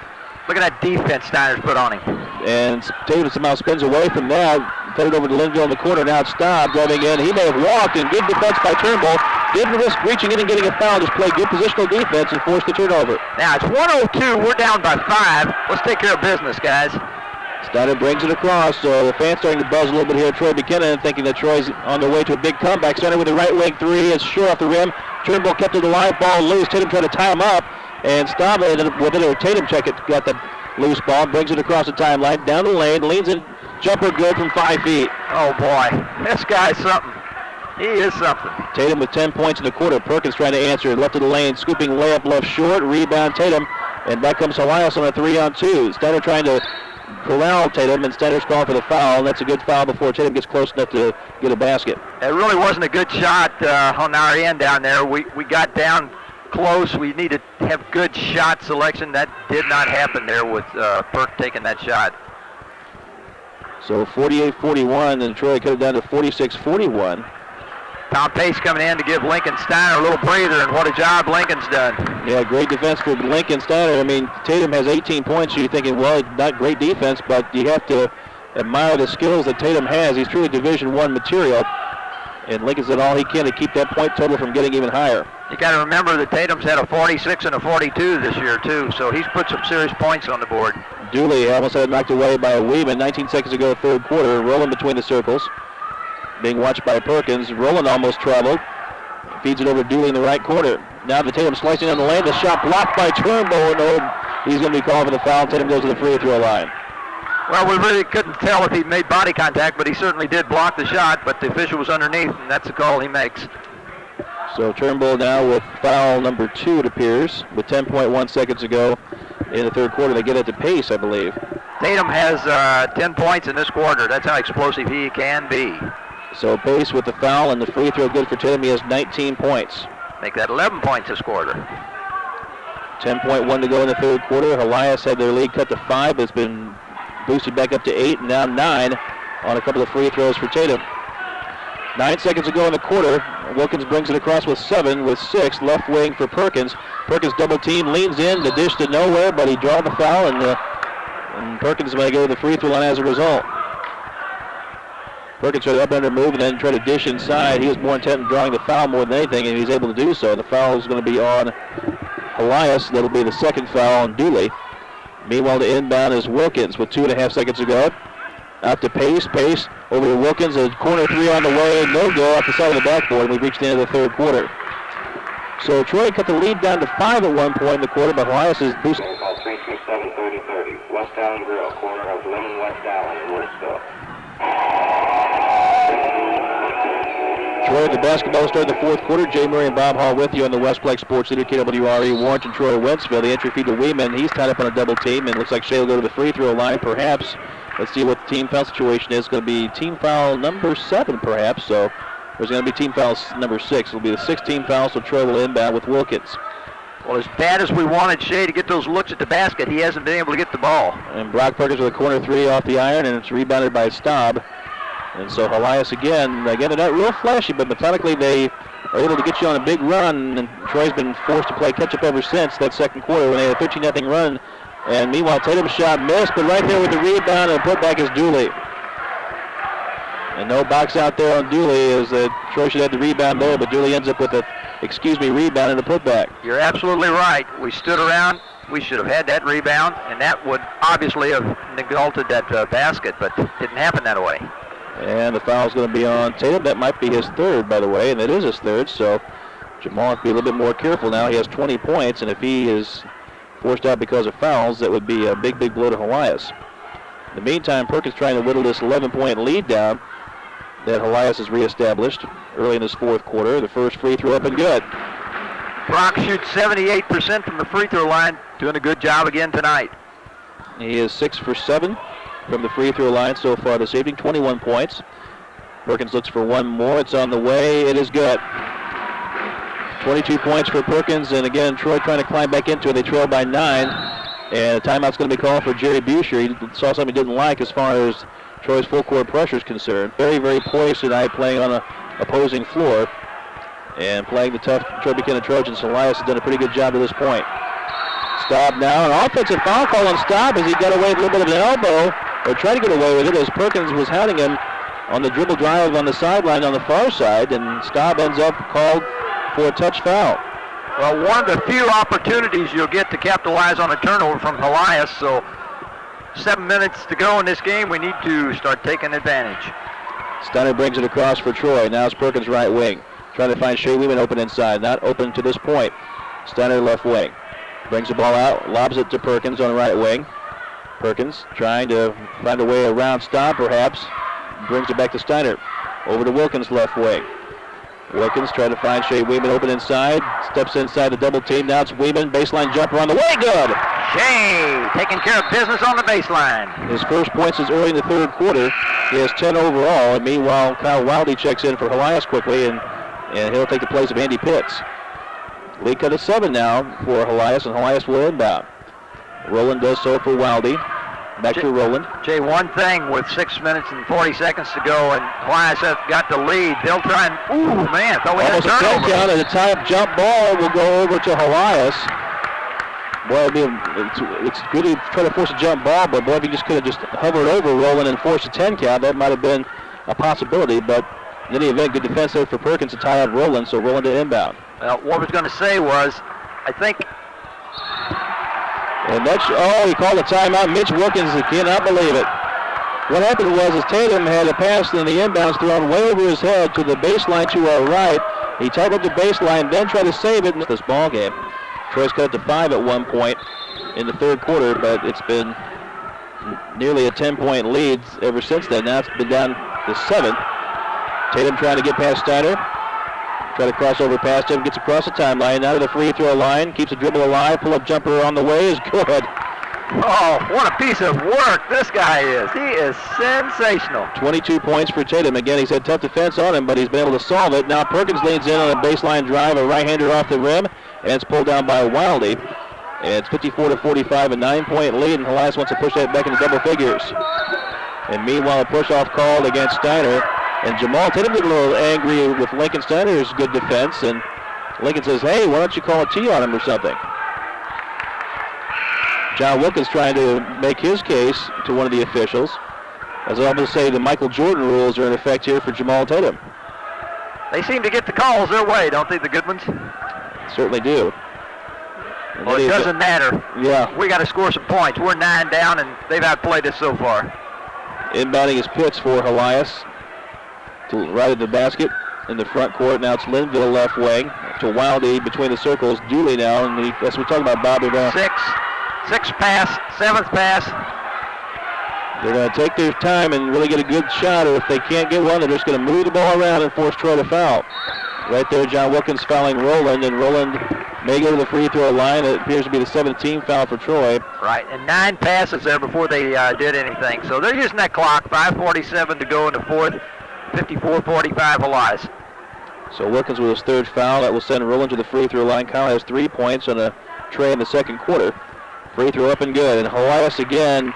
Look at that defense Steiner's put on him. And Tatum somehow spins away from that, fed it over to Linville in the corner. Now it's Staub driving in. He may have walked, and good defense by Turnbull. Didn't risk reaching in and getting a foul, just played good positional defense and forced the turnover. Now it's 1:02, we're down by 5. Let's take care of business, guys. Steiner brings it across, so the fans starting to buzz a little bit here. Troy Buchanan thinking that Troy's on their way to a big comeback. Steiner with the right wing 3, is short off the rim. Turnbull kept it alive, ball loose. Tatum tried to tie him up, and Staub ended up with it, or Tatum got the loose ball, brings it across the timeline, down the lane, leans in, jumper good from 5 feet. Oh boy, this guy's something. He is something. Tatum with 10 points in the quarter. Perkins trying to answer, left of the lane, scooping layup left short, rebound Tatum, and back comes Helias on a 3-on-2. Steiner trying to corral Tatum, and Steiner's calling for the foul, and that's a good foul before Tatum gets close enough to get a basket. It really wasn't a good shot on our end down there. We got down close. We needed to have good shot selection. That did not happen there with Perk taking that shot. So 48-41, and Troy cut it down to 46-41. Tom Pace coming in to give Lincoln Steiner a little breather, and what a job Lincoln's done. Yeah, great defense for Lincoln Steiner. I mean, Tatum has 18 points. You're thinking, well, not great defense, but you have to admire the skills that Tatum has. He's truly Division I material, and Lincoln's done all he can to keep that point total from getting even higher. You got to remember that Tatum's had a 46 and a 42 this year, too, so he's put some serious points on the board. Dooley almost had it knocked away by Weeman 19 seconds ago, third quarter, rolling between the circles. Being watched by Perkins. Rowland almost traveled. Feeds it over to Dooley in the right corner. Now the Tatum slicing on the lane. The shot blocked by Turnbull. And he's going to be called for the foul. Tatum goes to the free throw line. Well, we really couldn't tell if he made body contact, but he certainly did block the shot, but the official was underneath, and that's the call he makes. So Turnbull now with foul number 2, it appears, with 10.1 seconds to go in the third quarter. They get it to Pace, I believe. Tatum has 10 points in this quarter. That's how explosive he can be. So Pace with the foul and the free throw good for Tatum. He has 19 points. Make that 11 points this quarter. 10.1 to go in the third quarter. Helias had their lead cut to 5, but it's been boosted back up to 8, and now 9 on a couple of free throws for Tatum. 9 seconds to go in the quarter. Wilkins brings it across with 7, with 6. Left wing for Perkins. Perkins double team, leans in, the dish to nowhere, but he draws the foul, and Perkins may go to the free throw line as a result. Perkins tried to up under move and then tried to dish inside. He was more intent on drawing the foul more than anything, and he's able to do so. The foul is going to be on Helias. That'll be the second foul on Dooley. Meanwhile, the inbound is Wilkins with 2.5 seconds to go. Out to Pace. Pace over to Wilkins. A corner three on the way. No go off the side of the backboard. We've reached the end of the third quarter. So Troy cut the lead down to 5 at one point in the quarter, but Helias is boosting. 327-30-30. West Allen Grill, corner of Lemon West Allen in Woodstock. Troy, the basketball start the fourth quarter. Jay Murray and Bob Hall with you on the Westplex Sports Leader, KWRE, Warrenton, Troy, Wentzville. The entry feed to Weeman. He's tied up on a double team, and looks like Shea will go to the free throw line, perhaps. Let's see what the team foul situation is. It's going to be team foul number 7, perhaps. So there's going to be team foul number 6. It'll be the 6th team foul, so Troy will inbound with Wilkins. Well, as bad as we wanted Shea to get those looks at the basket, he hasn't been able to get the ball. And Brock Perkins with a corner three off the iron, and it's rebounded by Staub. And so Helias again, they're not real flashy, but methodically they are able to get you on a big run, and Troy's been forced to play catch-up ever since that second quarter when they had a 13-0 run. And meanwhile, Tatum's shot missed, but right there with the rebound and putback is Dooley. And no box out there on Dooley, as Troy should have the rebound there, but Dooley ends up with a, rebound and a putback. You're absolutely right. We stood around. We should have had that rebound, and that would obviously have neglected that basket, but didn't happen that way. And the foul's going to be on Tatum. That might be his third, by the way, and it is his third, so Jamal has to be a little bit more careful now. He has 20 points, and if he is forced out because of fouls, that would be a big, big blow to Helias. In the meantime, Perkins trying to whittle this 11-point lead down that Helias has reestablished early in this fourth quarter. The first free throw up and good. Brock shoots 78% from the free throw line, doing a good job again tonight. He is 6 for 7 from the free throw line so far this evening, 21 points. Perkins looks for one more. It's on the way. It is good. 22 points for Perkins, and again, Troy trying to climb back into it. They trail by 9, and a timeout's going to be called for Jerry Buscher. He saw something he didn't like as far as Troy's full court pressure is concerned. Very, very poised tonight, playing on an opposing floor and playing the tough Troy Buchanan Trojans. Helias has done a pretty good job to this point. Staub now, an offensive foul call on Staub as he got away with a little bit of an elbow, or tried to get away with it as Perkins was hounding him on the dribble drive on the sideline on the far side, and Staub ends up called for a touch foul. Well, one of the few opportunities you'll get to capitalize on a turnover from Helias, so 7 minutes to go in this game. We need to start taking advantage. Steiner brings it across for Troy. Now it's Perkins right wing. Trying to find Shea Weeman open inside. Not open to this point. Steiner left wing. Brings the ball out, lobs it to Perkins on the right wing. Perkins trying to find a way around Staub perhaps. Brings it back to Steiner. Over to Wilkins left wing. Wilkins trying to find Shea Weeman open inside. Steps inside the double team. Now it's Weeman. Baseline jumper on the way. Good. Shea taking care of business on the baseline. His first points is early in the third quarter. He has 10 overall. And meanwhile, Kyle Wildy checks in for Helias quickly, and he'll take the place of Andy Pitts. Lead cut to 7 now for Helias, and Helias will inbound. Rowland does so for Wildy. Back to Rowland. Jay, one thing with 6 minutes and 40 seconds to go, and Helias has got the lead. They'll try and, ooh, man, thought we had a turnover. Almost a count, and a tie-up jump ball will go over to Helias. Boy, it's good to try to force a jump ball, but boy, if he just could have just hovered over Rowland and forced a 10 count, that might have been a possibility, but in any event, good defense there for Perkins to tie up Rowland, so Rowland to inbound. Well, what I was going to say was, I think... And that's, he called a timeout. Mitch Wilkins cannot believe it. What happened was Tatum had a pass in the inbounds thrown way over his head to the baseline to our right. He tied up the baseline, then tried to save it in this ball game. Troy's cut it to 5 at one point in the third quarter, but it's been nearly a 10-point lead ever since then. Now it's been down to 7. Tatum trying to get past Steiner. Try to cross over past him, gets across the timeline, now to the free throw line, keeps the dribble alive, pull-up jumper on the way is good. Oh, what a piece of work this guy is. He is sensational. 22 points for Tatum. Again, he's had tough defense on him, but he's been able to solve it. Now Perkins leans in on a baseline drive, a right-hander off the rim, and it's pulled down by Wildy. And it's 54-45, a 9-point lead, and Helias wants to push that back into double figures. And meanwhile, a push-off called against Steiner. And Jamal Tatum get a little angry with Lincoln Snyder's good defense, and Lincoln says, hey, why don't you call a tee on him or something? John Wilkins trying to make his case to one of the officials. As I almost say, the Michael Jordan rules are in effect here for Jamal Tatum. They seem to get the calls their way, don't they, the good ones? Certainly do. And well, it doesn't matter. Yeah. We got to score some points. We're 9 down, and they've outplayed us so far. Inbounding his pitch for Helias to right at the basket in the front court. Now it's Linville left wing to Wildy between the circles. Dooley now, and that's what we're talking about, Bobby Brown. Sixth pass, 7th pass. They're going to take their time and really get a good shot, or if they can't get one, they're just going to move the ball around and force Troy to foul. Right there, John Wilkins fouling Roland, and Roland may go to the free throw line. It appears to be the 17th foul for Troy. Right, and 9 passes there before they did anything. So they're using that clock, 5:47 to go in the fourth, 54-45 Helias. So Wilkins with his 3rd foul. That will send Roland to the free throw line. Kyle has 3 points on a tray in the second quarter. Free throw up and good. And Helias again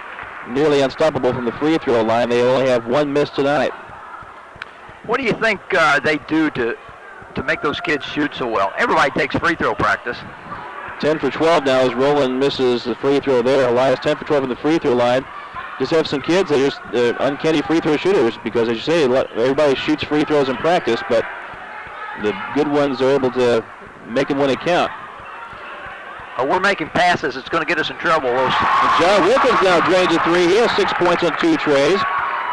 nearly unstoppable from the free throw line. They only have 1 miss tonight. What do you think they do to make those kids shoot so well? Everybody takes free throw practice. 10 for 12 now as Roland misses the free throw there. Helias 10 for 12 from the free throw line. Just have some kids that are just uncanny free throw shooters because, as you say, everybody shoots free throws in practice, but the good ones are able to make them when they count. We're making passes. It's going to get us in trouble. John Wilkins now drains a 3. He has 6 points on 2 trays.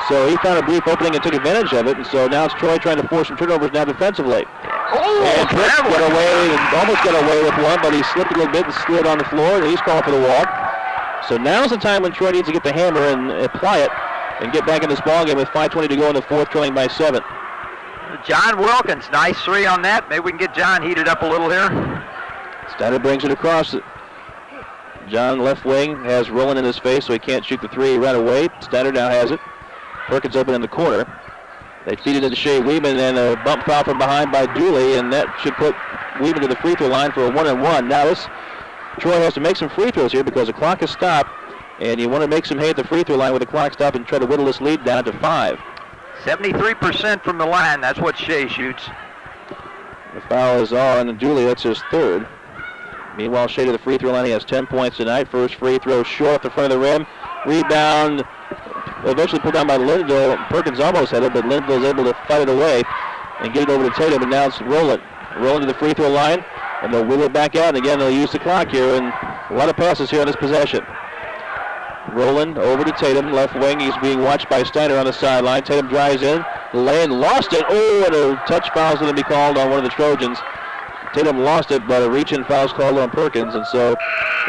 So he found a brief opening and took advantage of it. And so now it's Troy trying to force some turnovers now defensively. And Trick got away and almost got away with one, but he slipped a little bit and slid on the floor, and he's called for the walk. So now's the time when Troy needs to get the hammer and apply it and get back in this ballgame with 5:20 to go in the fourth, trailing by 7. John Wilkins, nice 3 on that. Maybe we can get John heated up a little here. Steiner brings it across. John left wing has Roland in his face, so he can't shoot the 3 right away. Steiner now has it. Perkins open in the corner. They feed it into Shea Weeman, and a bump foul from behind by Dooley, and that should put Weeman to the free throw line for a 1-and-1. Now Troy has to make some free throws here because the clock is stopped, and you want to make some hay at the free throw line with the clock stopped and try to whittle this lead down to 5. 73% from the line. That's what Shea shoots. The foul is on, and Dooley, that's his 3rd. Meanwhile, Shea to the free throw line. He has 10 points tonight. First free throw short at the front of the rim. Rebound eventually pulled down by Linville. Perkins almost had it, but Linville is able to fight it away and get it over to Tatum, and now it's Roland. Roland to the free throw line, and they'll wheel it back out, and again they'll use the clock here, and a lot of passes here on this possession. Roland over to Tatum, left wing. He's being watched by Steiner on the sideline. Tatum drives in, lost it. Oh, and a touch foul is going to be called on one of the Trojans. Tatum lost it, but a reach-in foul is called on Perkins, and so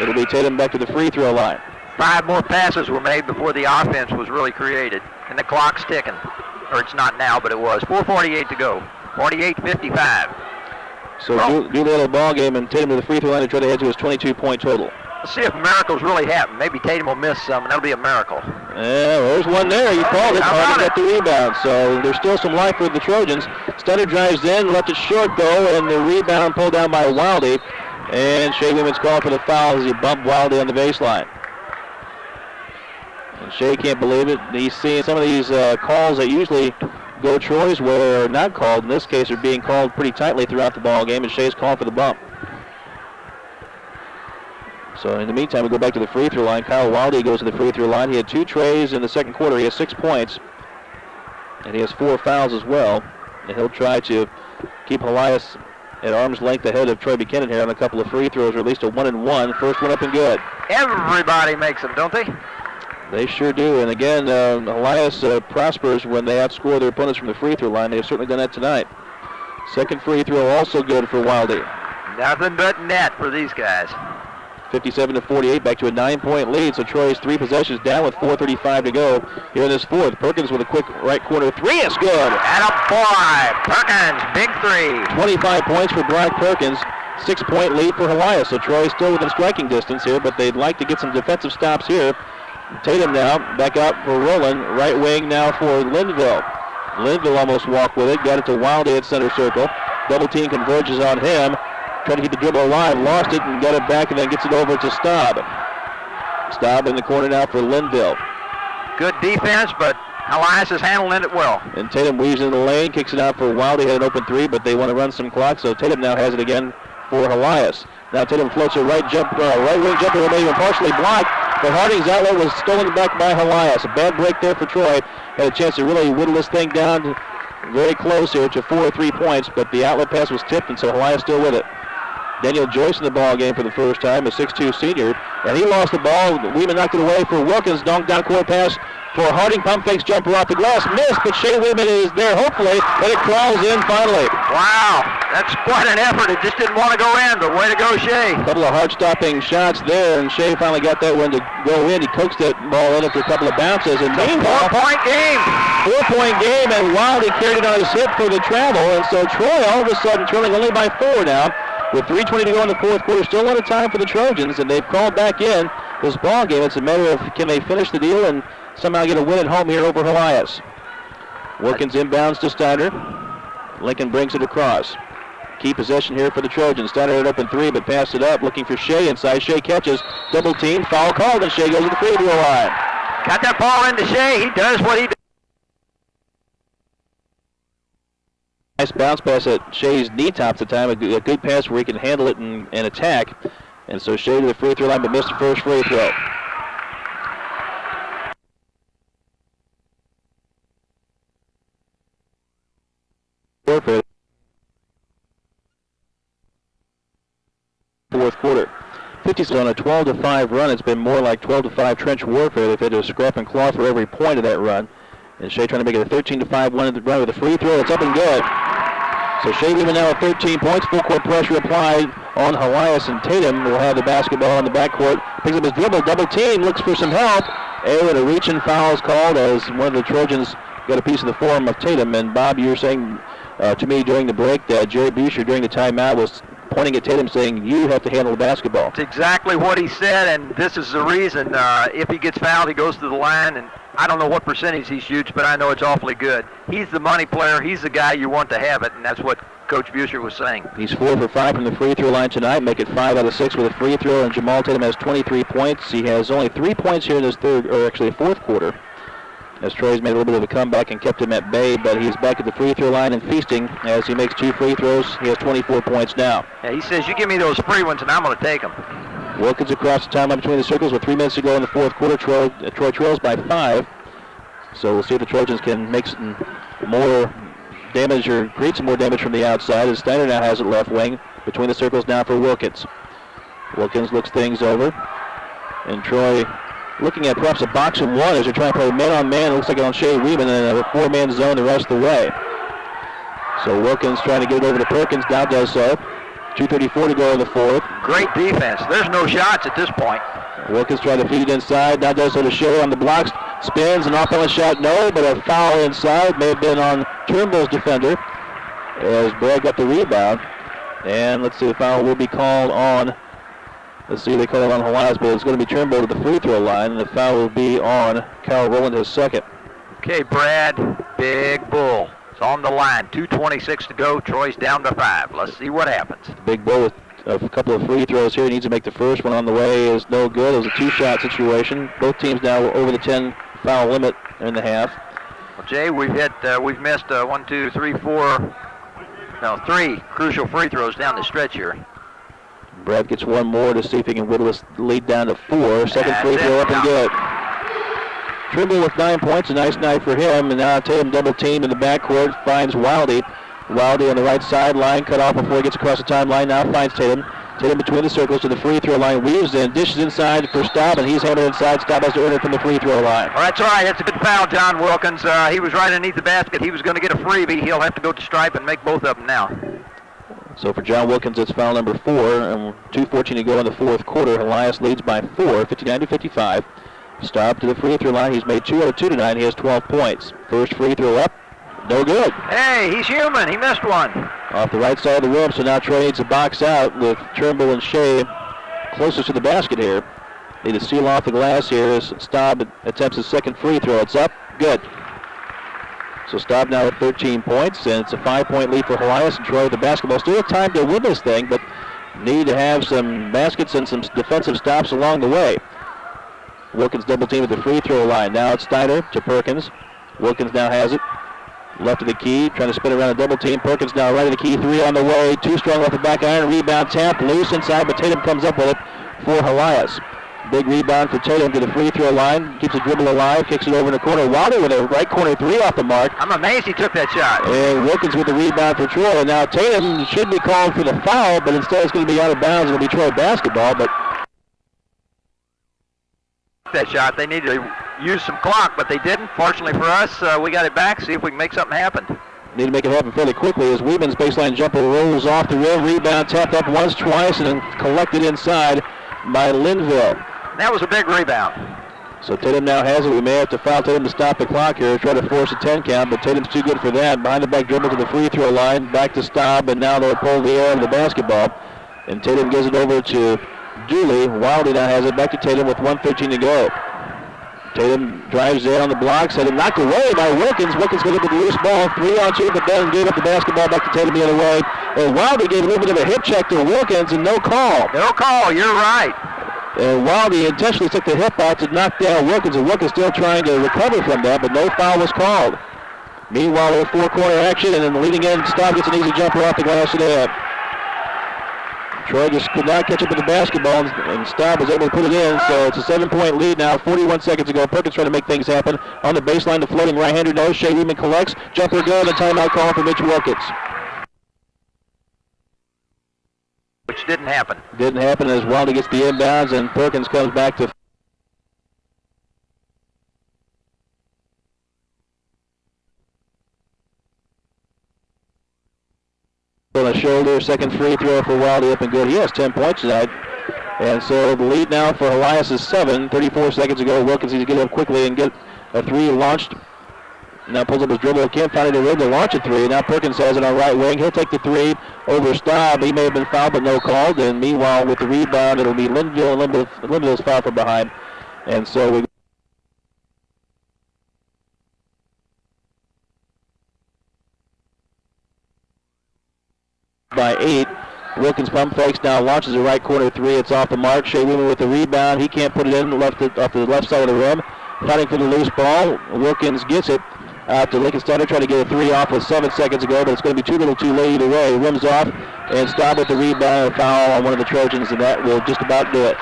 it'll be Tatum back to the free throw line. 5 more passes were made before the offense was really created, and the clock's ticking. Or it's not now, but it was. 4:48 to go. 48-55. So Dooley had a ball game, and Tatum to the free throw line to try to head to his 22-point total. Let's see if miracles really happen. Maybe Tatum will miss some, and that'll be a miracle. Yeah, well, there's one there. You called it. Hard to get the rebound. So there's still some life for the Trojans. Steiner drives in, left it short, though, and the rebound pulled down by Wildy. And Shea Weeman's called for the foul as he bumped Wildy on the baseline. And Shea can't believe it. He's seeing some of these calls that usually go Troy's way are not called. In this case, are being called pretty tightly throughout the ball game, and Shea's called for the bump. So in the meantime, we go back to the free throw line. Kyle Wildy goes to the free throw line. He had 2 trays in the second quarter. He has 6 points, and he has 4 fouls as well. And he'll try to keep Helias at arm's length ahead of Troy Buchanan here on a couple of free throws, or at least a 1-and-1. First one up and good. Everybody makes them, don't they? They sure do. And again, Helias prospers when they outscore their opponents from the free throw line. They've certainly done that tonight. Second free throw also good for Wildy. Nothing but net for these guys. 57-48, back to a 9-point lead. So Troy's 3 possessions down with 4:35 to go here in this fourth. Perkins with a quick right corner 3 is good. Attaboy! Perkins, big 3. 25 points for Brock Perkins. 6-point lead for Helias. So Troy's still within striking distance here, but they'd like to get some defensive stops here. Tatum now back out for Roland. Right wing now for Linville. Linville almost walked with it. Got it to Wildy at center circle. Double team converges on him. Trying to keep the dribble alive. Lost it and got it back and then gets it over to Staub. Staub in the corner now for Linville. Good defense, but Helias is handling it well. And Tatum weaves into the lane, kicks it out for Wildy. Had an open three, but they want to run some clock, so Tatum now has it again for Helias. Now Tatum floats a right wing jumper, maybe even partially blocked, but Harding's outlet was stolen back by Helias. A bad break there for Troy. Had a chance to really whittle this thing down very close here to 4 or 3 points, but the outlet pass was tipped, and so Helias still with it. Daniel Joyce in the ball game for the first time, a 6'2 senior, and he lost the ball. Weeman knocked it away for Wilkins. Donked down court pass for Harding. Pump fakes jumper off the glass, missed, but Shea Weeman is there hopefully, and it crawls in finally. Wow, that's quite an effort. It just didn't want to go in, but way to go, Shea. A couple of heart-stopping shots there, and Shea finally got that one to go in. He coaxed that ball in after a couple of bounces, and meanwhile, 4-point game. 4-point game, and Wildy carried it on his hip for the travel, and so Troy all of a sudden trailing only by 4 now. With 3:20 to go in the fourth quarter, still a lot of time for the Trojans, and they've called back in this ball game. It's a matter of can they finish the deal and somehow get a win at home here over Helias. Wilkins inbounds to Steiner. Lincoln brings it across. Key possession here for the Trojans. Steiner had open three, but passed it up, looking for Shea inside. Shea catches, double team, foul called, and Shea goes to the free throw line. Got that ball into Shea. He does what he does. Nice bounce pass at Shea's knee tops at the time. A good pass where he can handle it and attack. And so Shea to the free throw line, but missed the first free throw. Fourth quarter. 50's on a 12-5 run. It's been more like 12-5 trench warfare. They've had to scrap and claw for every point of that run. And Shea trying to make it a 13-5 run with a free throw. It's up and good. So Shea Weeman now at 13 points. Full court pressure applied on Helias, and Tatum will have the basketball on the backcourt. Picks up his dribble, double team, looks for some help. And a reach-in foul is called as one of the Trojans got a piece of the form of Tatum. And Bob, you were saying to me during the break that Jerry Buscher during the timeout was pointing at Tatum saying, you have to handle the basketball. That's exactly what he said, and this is the reason. If he gets fouled, he goes to the line, and I don't know what percentage he shoots, but I know it's awfully good. He's the money player. He's the guy you want to have it, and that's what Coach Buscher was saying. He's 4 for 5 from the free throw line tonight, make it 5 out of 6 with a free throw, and Jamal Tatum has 23 points. He has only 3 points here in his fourth quarter, as Troy's made a little bit of a comeback and kept him at bay, but he's back at the free throw line and feasting as he makes 2 free throws. He has 24 points now. Yeah, he says, you give me those free ones and I'm going to take them. Wilkins across the timeline between the circles with 3 minutes to go in the fourth quarter. Troy trails by 5. So we'll see if the Trojans can make some more damage or create some more damage from the outside, as Steiner now has it left wing between the circles now for Wilkins. Wilkins looks things over, and Troy looking at perhaps a box of one as they're trying to play man-on-man. It looks like it on Shea Weeman, and a 4-man zone the rest of the way. So Wilkins trying to get it over to Perkins, now does so. 2:34 to go in the fourth. Great defense. There's no shots at this point. Wilkins trying to feed it inside, now does so to Shea on the blocks. Spins, an off-balance shot, no, but a foul inside. May have been on Turnbull's defender as Bragg got the rebound. And let's see, the foul will be called on, let's see, they call it on Helias, but it's going to be Turnbull to the free throw line, and the foul will be on Kyle Rowland, his second. Okay, Brad, big bull. It's on the line, 2:26 to go. Troy's down to 5. Let's see what happens. Big bull with a couple of free throws here. He needs to make the first one on the way. Is no good. It was a 2-shot situation. Both teams now over the 10 foul limit in the half. Well, Jay, we've missed 3 crucial free throws down the stretch here. Brad gets one more to see if he can whittle his lead down to 4. Second free throw up and good. Trimble with 9 points, a nice night for him, and now Tatum double team in the backcourt, finds Wildy. Wildy on the right sideline, cut off before he gets across the timeline, now finds Tatum. Tatum between the circles to the free throw line, weaves in, dishes inside for Staub, and he's hammered inside. Staub has to earn it from the free throw line. Well, that's all right. That's a good foul, John Wilkins. He was right underneath the basket. He was going to get a freebie. He'll have to go to stripe and make both of them now. So for John Wilkins, it's foul number 4, and 2:14 to go in the fourth quarter. Helias leads by 4, 59-55. Staub to the free throw line. He's made 2 out of 2 tonight. He has 12 points. First free throw up, no good. Hey, he's human. He missed one. Off the right side of the rim, so now Troy needs to box out with Turnbull and Shea closest to the basket here. Need to seal off the glass here as Staub attempts his second free throw. It's up, good. So Staub now at 13 points, and it's a 5-point lead for Helias, and Troy with the basketball. Still have time to win this thing, but need to have some baskets and some defensive stops along the way. Wilkins double team at the free throw line. Now it's Steiner to Perkins. Wilkins now has it. Left of the key, trying to spin around a double team. Perkins now right of the key, 3 on the way. Too strong off the back iron. Rebound tap, loose inside, but Tatum comes up with it for Helias. Big rebound for Tatum to the free throw line. Keeps the dribble alive, kicks it over in the corner. Wilder with a right corner 3 off the mark. I'm amazed he took that shot. And Wilkins with the rebound for Troy. Now Tatum should be called for the foul, but instead it's going to be out of bounds. It'll be Troy basketball, but that shot. They needed to use some clock, but they didn't. Fortunately for us, we got it back. See if we can make something happen. Need to make it happen fairly quickly as Weeman's baseline jumper rolls off the rim. Rebound tapped up once, twice, and then collected inside by Linville. That was a big rebound. So Tatum now has it. We may have to foul Tatum to stop the clock here, try to force a 10 count, but Tatum's too good for that. Behind the back dribble to the free throw line, back to Staub, and now they'll pull the air of the basketball. And Tatum gives it over to Dooley. Wildy now has it back to Tatum with 1:13 to go. Tatum drives in on the blocks, had it knocked away by Wilkins. Wilkins goes up with the loose ball, 3-on-2, but then gave up the basketball back to Tatum the other way. And Wildy gave a little bit of a hip check to Wilkins and no call. No call, you're right. And Wildy intentionally took the hip out to knock down Wilkins, and Wilkins still trying to recover from that, but no foul was called. Meanwhile, a 4-corner action, and then the leading end, Staub gets an easy jumper off the glass of the net. Troy just could not catch up with the basketball, and Staub was able to put it in, so it's a 7-point lead now, 41 seconds ago. Perkins trying to make things happen. On the baseline, the floating right-hander knows. Shea Weeman collects. Jumper good, and timeout call for Mitch Wilkins. Which didn't happen. Didn't happen as Wildy gets the inbounds, and Perkins comes back to on the shoulder. Second free throw for Wildy up and good. He has 10 points tonight. And so the lead now for Helias is 7. 34 seconds ago, Wilkins needs to get up quickly and get a 3 launched. Now pulls up his dribble. Can't find it in to launch a 3. Now Perkins has it on right wing. He'll take the 3 over Staub. He may have been fouled, but no called. And meanwhile, with the rebound, it'll be Linville. Linville's fouled from behind. And so we by 8. Wilkins pump fakes now, launches a right corner 3. It's off the mark. Shea Weeman with the rebound. He can't put it in off the left side of the rim. Fighting for the loose ball. Wilkins gets it out to Lichtensteiner, trying to get a 3 off with 7 seconds ago, but it's going to be too little too late either way. Rims off, and Staub with the rebound, a foul on one of the Trojans, and that will just about do it.